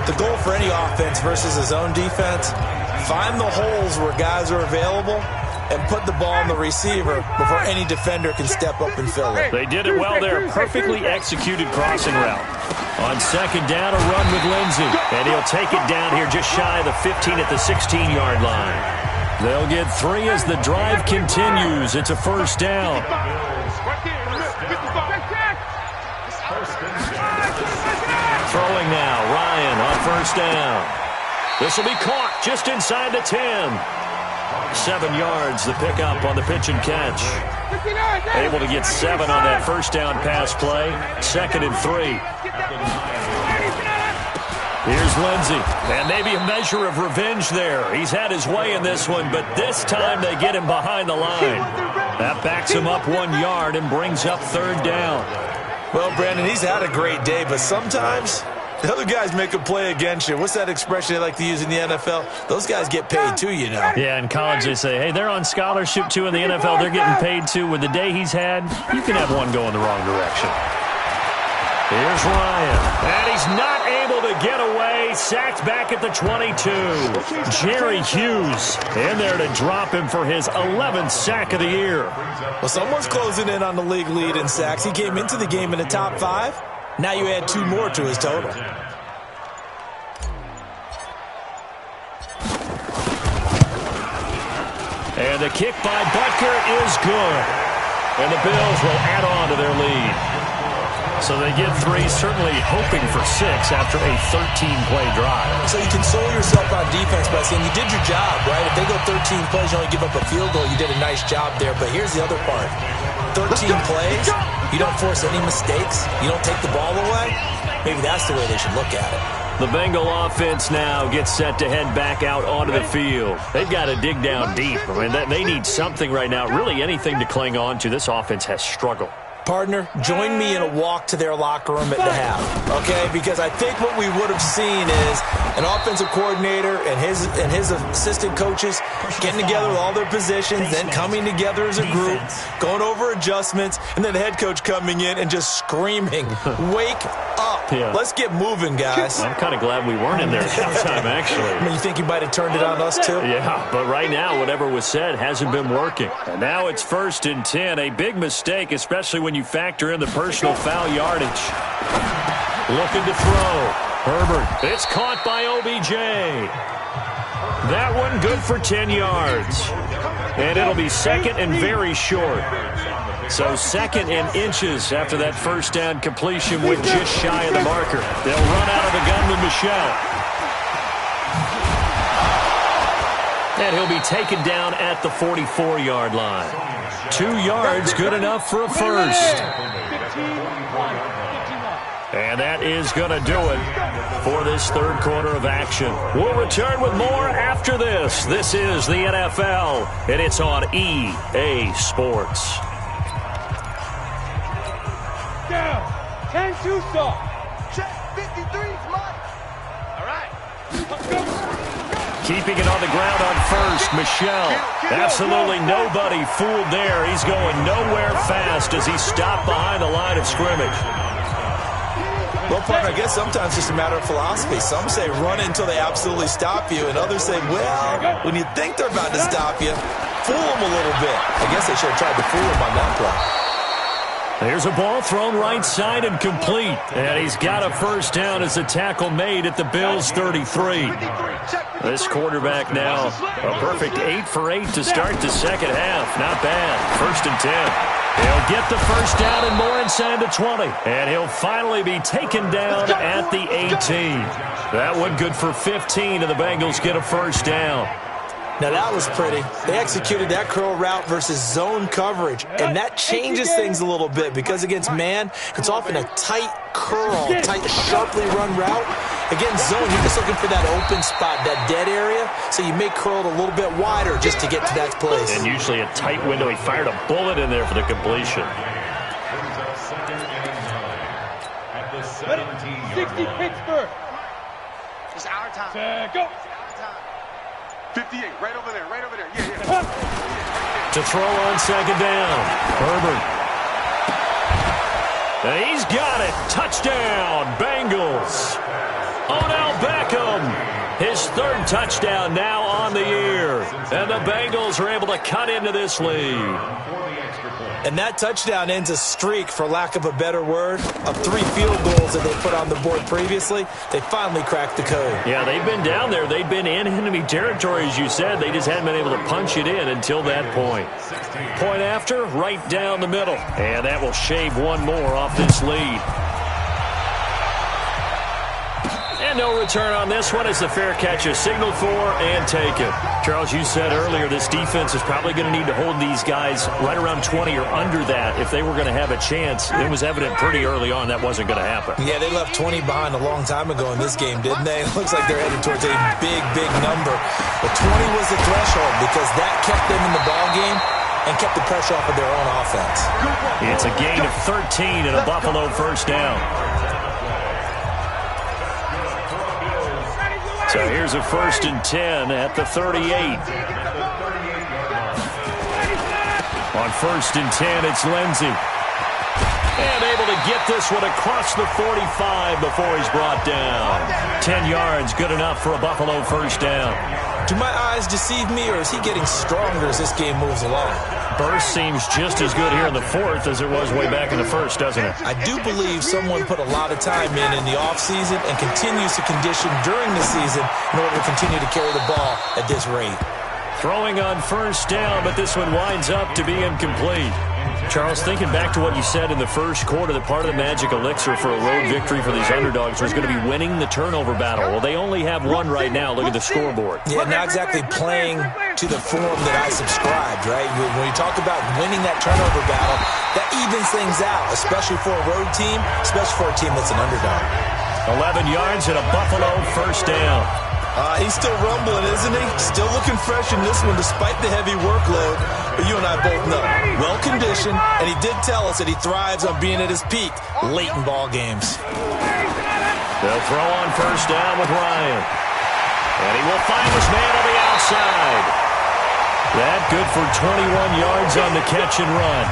The goal for any offense versus his own defense, find the holes where guys are available and put the ball in the receiver before any defender can step up and fill it. They did it well there. Perfectly executed crossing route. On 2nd down, a run with Lindsay. And he'll take it down here just shy of the 15 at the 16-yard line. They'll get 3 as the drive continues. It's a 1st down. Throwing now, Ryan on 1st down. This will be caught just inside the 10. 7 yards, the pickup on the pitch and catch. Able to get 7 on that 1st down pass play. 2nd and 3. Here's Lindsay, and maybe a measure of revenge there. He's had his way in this one, but this time they get him behind the line. That backs him up 1 yard and brings up 3rd down. Well, Brandon, he's had a great day, but sometimes the other guys make a play against you. What's that expression they like to use in the NFL? Those guys get paid too, you know. Yeah, in college they say, hey, they're on scholarship too. In the NFL, they're getting paid too. With the day he's had, you can have one go in the wrong direction. Here's Ryan, and he's not able able to get away. Sacked back at the 22. Jerry Hughes in there to drop him for his 11th sack of the year. Well, someone's closing in on the league lead in sacks. He came into the game in the top 5. Now you add 2 more to his total. And the kick by Butker is good. And the Bills will add on to their lead. So they get 3, certainly hoping for 6 after a 13-play drive. So you console yourself on defense by saying you did your job, right? If they go 13 plays, you only give up a field goal, you did a nice job there. But here's the other part. 13 plays, you don't force any mistakes, you don't take the ball away. Maybe that's the way they should look at it. The Bengal offense now gets set to head back out onto the field. They've got to dig down deep. I mean, they need something right now, really anything to cling on to. This offense has struggled. Partner, join me in a walk to their locker room at the half, okay? Because I think what we would have seen is an offensive coordinator and his assistant coaches getting together with all their positions, then coming together as a group, going over adjustments, and then the head coach coming in and just screaming, "Wake up. Yeah. Let's get moving, guys." I'm kind of glad we weren't in there at halftime, actually. I mean, you think you might have turned it on us, too? Yeah, but right now, whatever was said hasn't been working. And now it's 1st and 10. A big mistake, especially when you factor in the personal foul yardage. Looking to throw. Herbert. It's caught by OBJ. That one good for 10 yards. And it'll be 2nd and very short. So 2nd and inches after that first down completion with just shy of the marker. They'll run out of the gun with Michel. And he'll be taken down at the 44-yard line. 2 yards, good enough for a first. And that is going to do it for this third quarter of action. We'll return with more after this. This is the NFL, and it's on EA Sports. Down. 10-2 stop. Check 53 fly. All right. Let's go. Keeping it on the ground on first, Michel. Absolutely nobody fooled there. He's going nowhere fast as he stopped behind the line of scrimmage. Well, partner, I guess sometimes it's just a matter of philosophy. Some say run until they absolutely stop you, and others say, well, when you think they're about to stop you, fool them a little bit. I guess they should have tried to fool them on that play. There's a ball thrown right side and complete. And he's got a first down as the tackle made at the Bills' 33. This quarterback now a perfect 8 for 8 to start the second half. Not bad. 1st and 10. He'll get the first down and more inside the 20. And he'll finally be taken down at the 18. That one good for 15, and the Bengals get a first down. Now, that was pretty. They executed that curl route versus zone coverage, and that changes things a little bit because against man, it's often a tight curl, tight, sharply run route. Against zone, you're just looking for that open spot, that dead area, so you may curl it a little bit wider just to get to that place. And usually a tight window. He fired a bullet in there for the completion. 60 Pittsburgh. It's our time. Go. 58, right over there, right over there. Yeah. To throw on second down. Herbert. And he's got it. Touchdown, Bengals. Odell Beckham. His 3rd touchdown now on the year. And the Bengals are able to cut into this lead. And that touchdown ends a streak, for lack of a better word, of 3 field goals that they put on the board previously. They finally cracked the code. Yeah, they've been down there. They've been in enemy territory, as you said. They just hadn't been able to punch it in until that point. Point after, right down the middle. And that will shave one more off this lead. And no return on this one as the fair catch is signaled for and taken. Charles, you said earlier this defense is probably going to need to hold these guys right around 20 or under that if they were going to have a chance. It was evident pretty early on that wasn't going to happen. Yeah, they left 20 behind a long time ago in this game, didn't they? It looks like they're headed towards a big, big number. But 20 was the threshold because that kept them in the ball game and kept the pressure off of their own offense. It's a gain of 13 and a Buffalo first down. So here's a 1st and 10 at the 38. On 1st and 10, it's Lindsey. And able to get this one across the 45 before he's brought down. 10 yards, good enough for a Buffalo first down. Do my eyes deceive me, or is he getting stronger as this game moves along? Burst seems just as good here in the fourth as it was way back in the first, doesn't it? I do believe someone put a lot of time in the offseason and continues to condition during the season in order to continue to carry the ball at this rate. Throwing on first down, but this one winds up to be incomplete. Charles, thinking back to what you said in the first quarter, that part of the magic elixir for a road victory for these underdogs was going to be winning the turnover battle. Well, they only have one right now. Look at the scoreboard. Yeah, not exactly playing to the form that I subscribed, right? When you talk about winning that turnover battle, that evens things out, especially for a road team, especially for a team that's an underdog. 11 yards and a Buffalo first down. He's still rumbling, isn't he? Still looking fresh in this one despite the heavy workload. But you and I both know, well-conditioned, and he did tell us that he thrives on being at his peak late in ball games. They'll throw on first down with Ryan. And he will find his man on the outside. That good for 21 yards on the catch and run.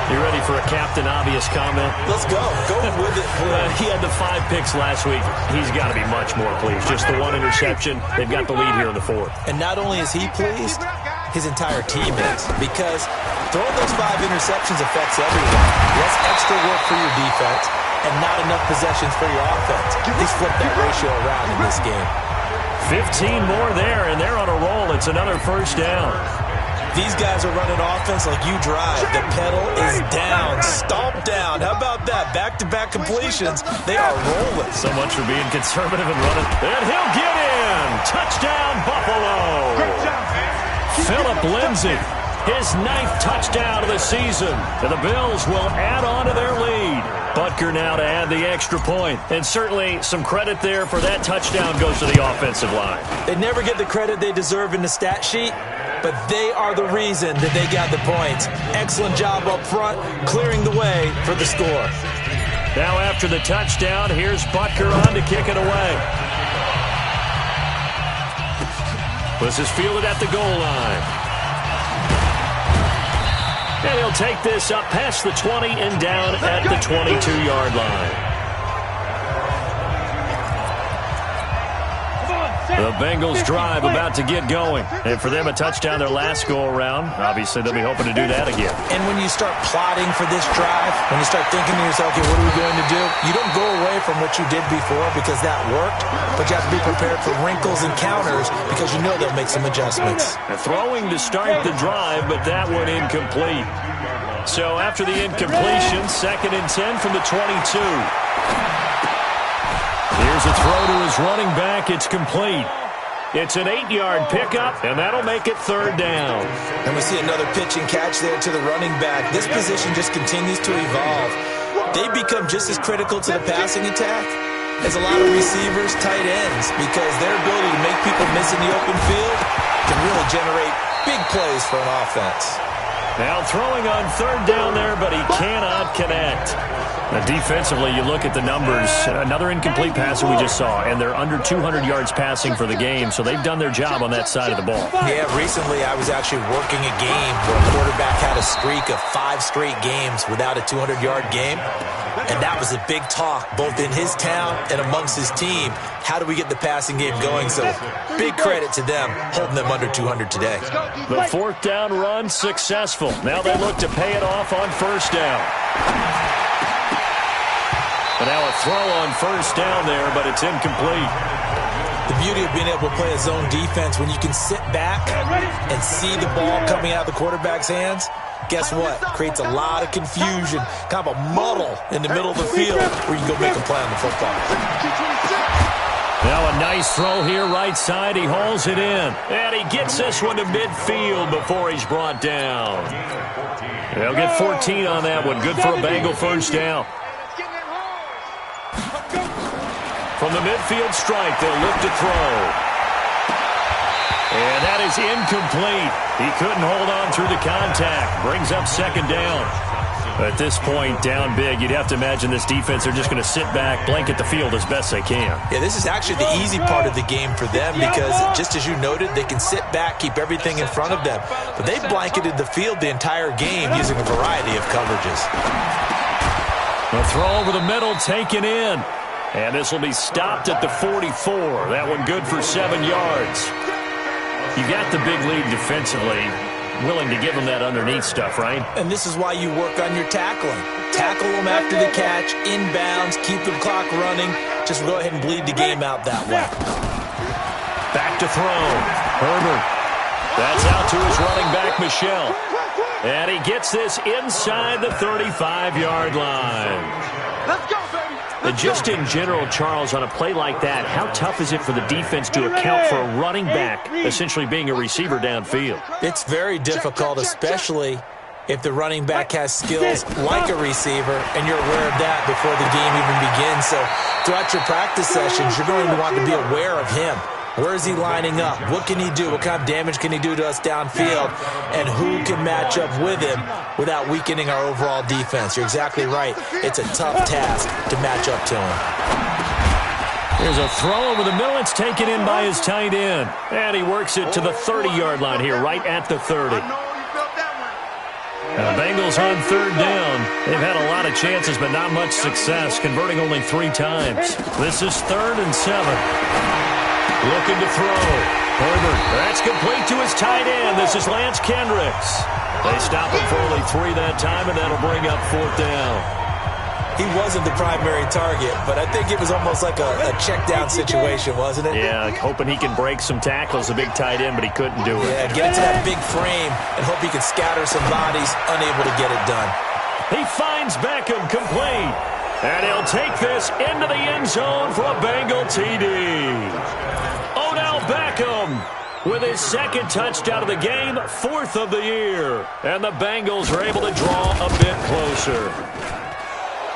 You ready for a Captain Obvious comment? Let's go. Go with it. He had the 5 picks last week. He's got to be much more pleased. Just the one interception. They've got the lead here in the fourth. And not only is he pleased, his entire team is. Because throwing those 5 interceptions affects everyone. Less extra work for your defense and not enough possessions for your offense. He's flipped that ratio around in this game. 15 more there, and they're on a roll. It's another first down. These guys are running offense like you drive. The pedal is down, stomp down. How about that? Back-to-back completions. They are rolling. So much for being conservative and running. And he'll get in. Touchdown, Buffalo. Philip Lindsay, his 9th touchdown of the season. And the Bills will add on to their lead. Butker now to add the extra point. And certainly some credit there for that touchdown goes to the offensive line. They never get the credit they deserve in the stat sheet, but they are the reason that they got the points. Excellent job up front, clearing the way for the score. Now after the touchdown, here's Butker on to kick it away. This is fielded at the goal line. And he'll take this up past the 20 and down at the 22-yard line. The Bengals drive about to get going. And for them, a touchdown their last go-around. Obviously, they'll be hoping to do that again. And when you start plotting for this drive, when you start thinking to yourself, okay, what are we going to do? You don't go away from what you did before because that worked, but you have to be prepared for wrinkles and counters because you know they'll make some adjustments. Throwing to start the drive, but that one incomplete. So after the incompletion, 2nd and 10 from the 22. Here's a throw to his running back. It's complete. It's an 8-yard pickup, and that'll make it 3rd down. And we see another pitch and catch there to the running back. This position just continues to evolve. They become just as critical to the passing attack as a lot of receivers, tight ends, because their ability to make people miss in the open field can really generate big plays for an offense. Now throwing on 3rd down there, but he cannot connect. Now defensively, you look at the numbers. Another incomplete pass that we just saw, and they're under 200 yards passing for the game, so they've done their job on that side of the ball. Yeah, recently I was actually working a game where a quarterback had a streak of 5 straight games without a 200-yard game, and that was a big talk both in his town and amongst his team. How do we get the passing game going? So big credit to them holding them under 200 today. The 4th down run successful. Now they look to pay it off on 1st down. And now a throw on 1st down there, but it's incomplete. The beauty of being able to play a zone defense, when you can sit back and see the ball coming out of the quarterback's hands, guess what? Creates a lot of confusion, kind of a muddle in the middle of the field where you can go make a play on the football. Now a nice throw here, right side. He hauls it in. And he gets this one to midfield before he's brought down. They'll get 14 on that one. Good for a Bengal first down. From the midfield strike, they'll look to throw. And that is incomplete. He couldn't hold on through the contact. Brings up 2nd down. At this point, down big, you'd have to imagine this defense are just going to sit back, blanket the field as best they can. Yeah, this is actually the easy part of the game for them because, just as you noted, they can sit back, keep everything in front of them. But they've blanketed the field the entire game using a variety of coverages. The throw over the middle taken in. And this will be stopped at the 44. That one good for 7 yards. You got the big lead defensively. Willing to give them that underneath stuff, right? And this is why you work on your tackling. Tackle them after the catch, inbounds, keep the clock running. Just go ahead and bleed the game out that way. Back to throw. Herbert. That's out to his running back, Michel. And he gets this inside the 35-yard line. Let's go, baby. And just in general, Charles, on a play like that, how tough is it for the defense to account for a running back essentially being a receiver downfield? It's very difficult, especially if the running back has skills like a receiver, and you're aware of that before the game even begins. So throughout your practice sessions, you're going to want to be aware of him. Where is he lining up? What can he do? What kind of damage can he do to us downfield? And who can match up with him without weakening our overall defense? You're exactly right. It's a tough task to match up to him. Here's a throw over the middle. It's taken in by his tight end. And he works it to the 30-yard line here, right at the 30. Now, Bengals on third down. They've had a lot of chances, but not much success, converting only 3 times. This is 3rd and 7. Looking to throw. Herbert. That's complete to his tight end. This is Lance Kendricks. They stop him for only 3 that time, and that'll bring up 4th down. He wasn't the primary target, but I think it was almost like a check-down situation, wasn't it? Yeah, hoping he can break some tackles, a big tight end, but he couldn't do it. Yeah, get into that big frame and hope he can scatter some bodies, unable to get it done. He finds Beckham complete. And he'll take this into the end zone for a Bengal TD. Odell Beckham with his 2nd touchdown of the game, 4th of the year. And the Bengals are able to draw a bit closer.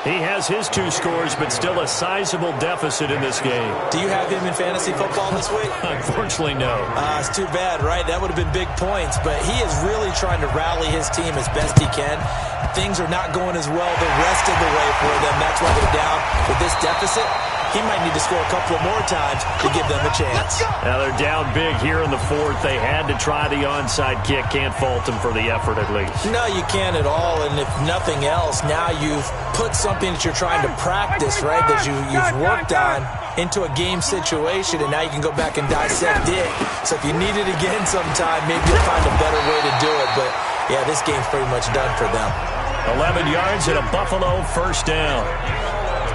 He has his 2 scores, but still a sizable deficit in this game. Do you have him in fantasy football this week? Unfortunately, no. It's too bad, right? That would have been big points, but he is really trying to rally his team as best he can. Things are not going as well the rest of the way for them. That's why they're down with this deficit. He might need to score a couple of more times to give them a chance. Now they're down big here in the 4th. They had to try the onside kick. Can't fault them for the effort at least. No, you can't at all. And if nothing else, now you've put something that you're trying to practice, right, that you've worked on into a game situation, and now you can go back and dissect it. So if you need it again sometime, maybe you'll find a better way to do it. But, yeah, this game's pretty much done for them. 11 yards and a Buffalo 1st down.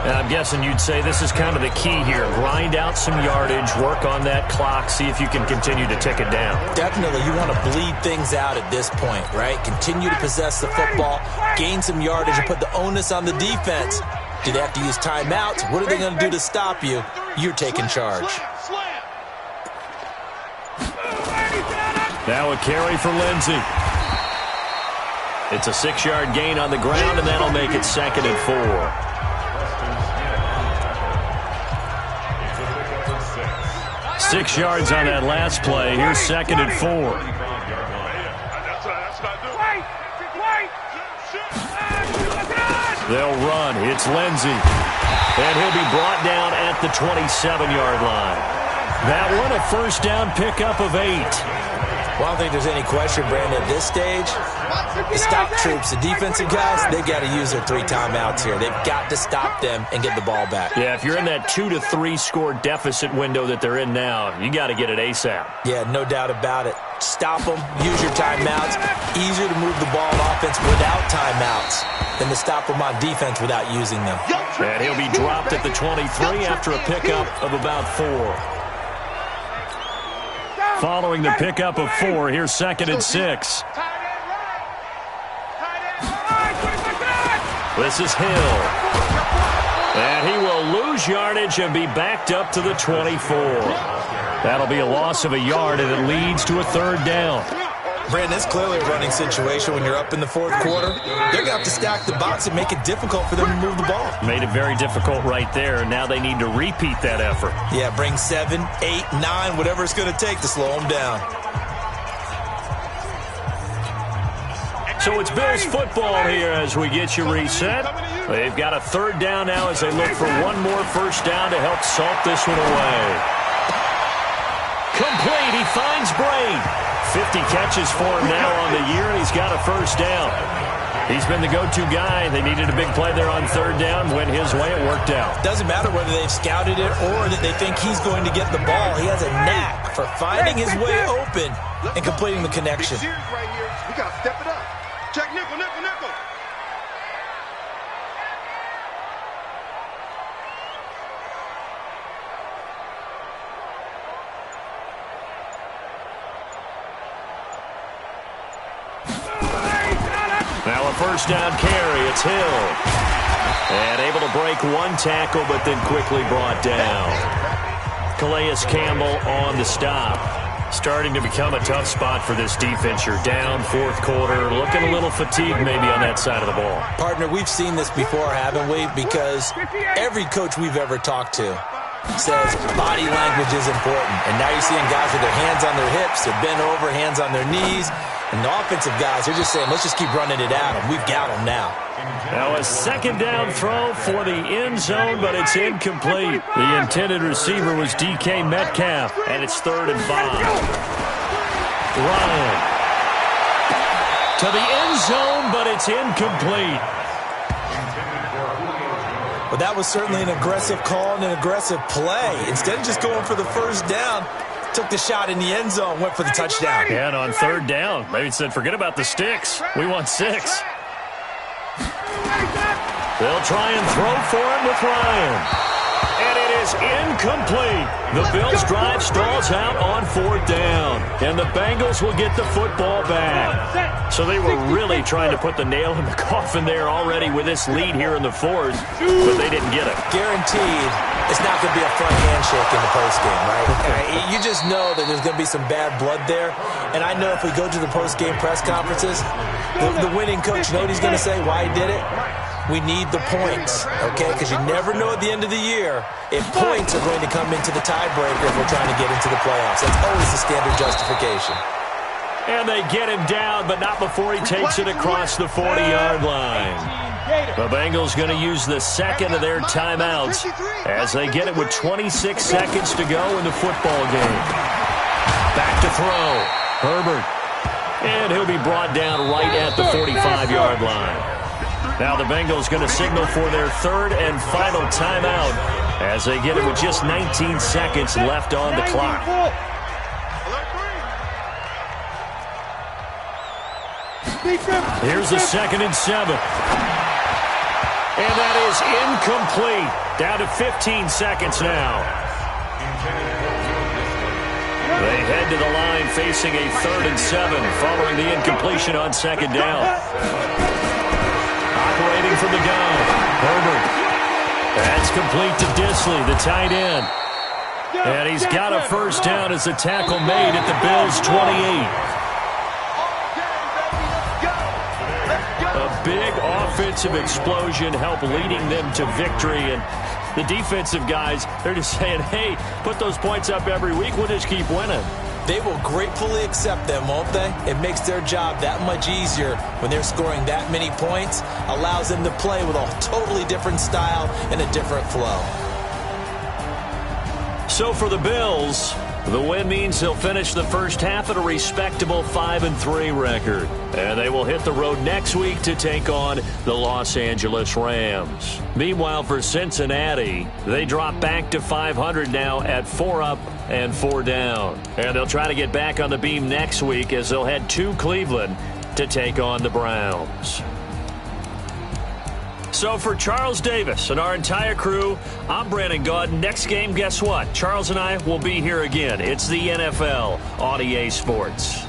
And I'm guessing you'd say this is kind of the key here. Grind out some yardage, work on that clock, see if you can continue to tick it down. Definitely. You want to bleed things out at this point, right? Continue to possess the football, gain some yardage, and put the onus on the defense. Do they have to use timeouts? What are they going to do to stop you? You're taking charge. Now a carry for Lindsey. It's a 6-yard gain on the ground, and that'll make it 2nd and 4. 6 yards on that last play. Here's 2nd and 4. They'll run. It's Lindsey. And he'll be brought down at the 27-yard line. That one a 1st down pickup of 8. Well, I don't think there's any question, Brandon, at this stage. The stop troops, the defensive guys, they've got to use their 3 timeouts here. They've got to stop them and get the ball back. Yeah, if you're in that 2 to 3 score deficit window that they're in now, you got to get it ASAP. Yeah, no doubt about it. Stop them, use your timeouts. Easier to move the ball on offense without timeouts than to stop them on defense without using them. And he'll be dropped at the 23 after a pickup of about 4. Following the pickup of 4, here's 2nd and 6. This is Hill. And he will lose yardage and be backed up to the 24. That'll be a loss of a yard, and it leads to a 3rd down. Brandon, it's clearly a running situation when you're up in the 4th quarter. They're going to have to stack the box and make it difficult for them to move the ball. Made it very difficult right there. Now they need to repeat that effort. Yeah, bring 7, 8, 9, whatever it's going to take to slow them down. So it's Bills football here as we get you reset. They've got a third down now as they look for one more first down to help salt this one away. Complete. He finds Braid. 50 catches for him now on the year, and he's got a first down. He's been the go-to guy. They needed a big play there on third down. Went his way. It worked out. Doesn't matter whether they've scouted it or that they think he's going to get the ball. He has a knack for finding his way open and completing the connection. Right here. We got to step it up. Check nickel, nickel, nickel. Now a first down carry. It's Hill. And able to break one tackle, but then quickly brought down. Calais Campbell on the stop. Starting to become a tough spot for this defense. You're down fourth quarter. Looking a little fatigued maybe on that side of the ball. Partner, we've seen this before, haven't we? Because every coach we've ever talked to says body language is important. And now you're seeing guys with their hands on their hips, they're bent over, hands on their knees. And the offensive guys, they're just saying, let's just keep running it at them. We've got them now. Now a second down throw for the end zone, but it's incomplete. The intended receiver was DK Metcalf, and it's 3rd and 5. Ryan to the end zone, but it's incomplete. But that was certainly an aggressive call and an aggressive play. Instead of just going for the first down, took the shot in the end zone, went for the touchdown. And on third down, maybe said, forget about the sticks. We want 6. They'll try and throw for him with Ryan. And it is incomplete. The Bills' drive stalls out on 4th down. And the Bengals will get the football back. So they were really trying to put the nail in the coffin there already with this lead here in the 4th, but they didn't get it. Guaranteed it's not going to be a front handshake in the postgame, right? You just know that there's going to be some bad blood there. And I know if we go to the postgame press conferences, the winning coach, know what he's going to say, why he did it? We need the points, okay? Because you never know at the end of the year if points are going to come into the tiebreaker if we're trying to get into the playoffs. That's always the standard justification. And they get him down, but not before he takes it across the 40-yard line. The Bengals going to use the second of their timeouts as they get it with 26 seconds to go in the football game. Back to throw. Herbert. And he'll be brought down right at the 45-yard line. Now the Bengals going to signal for their 3rd and final timeout as they get it with just 19 seconds left on the clock. Here's the 2nd and 7. And that is incomplete. Down to 15 seconds now. They head to the line facing a 3rd and 7 following the incompletion on 2nd down. Operating from the gun, Herbert. That's complete to Disley, the tight end. And he's got a first down as the tackle made at the Bills' 28. A big offensive explosion helped leading them to victory. And the defensive guys, they're just saying, hey, put those points up every week. We'll just keep winning. They will gratefully accept them, won't they? It makes their job that much easier when they're scoring that many points. Allows them to play with a totally different style and a different flow. So for the Bills, the win means they'll finish the first half at a respectable 5-3 record. And they will hit the road next week to take on the Los Angeles Rams. Meanwhile, for Cincinnati, they drop back to 500 now at 4 up and 4 down. And they'll try to get back on the beam next week as they'll head to Cleveland to take on the Browns. So for Charles Davis and our entire crew, I'm Brandon Gaudin. Next game, guess what? Charles and I will be here again. It's the NFL on EA Sports.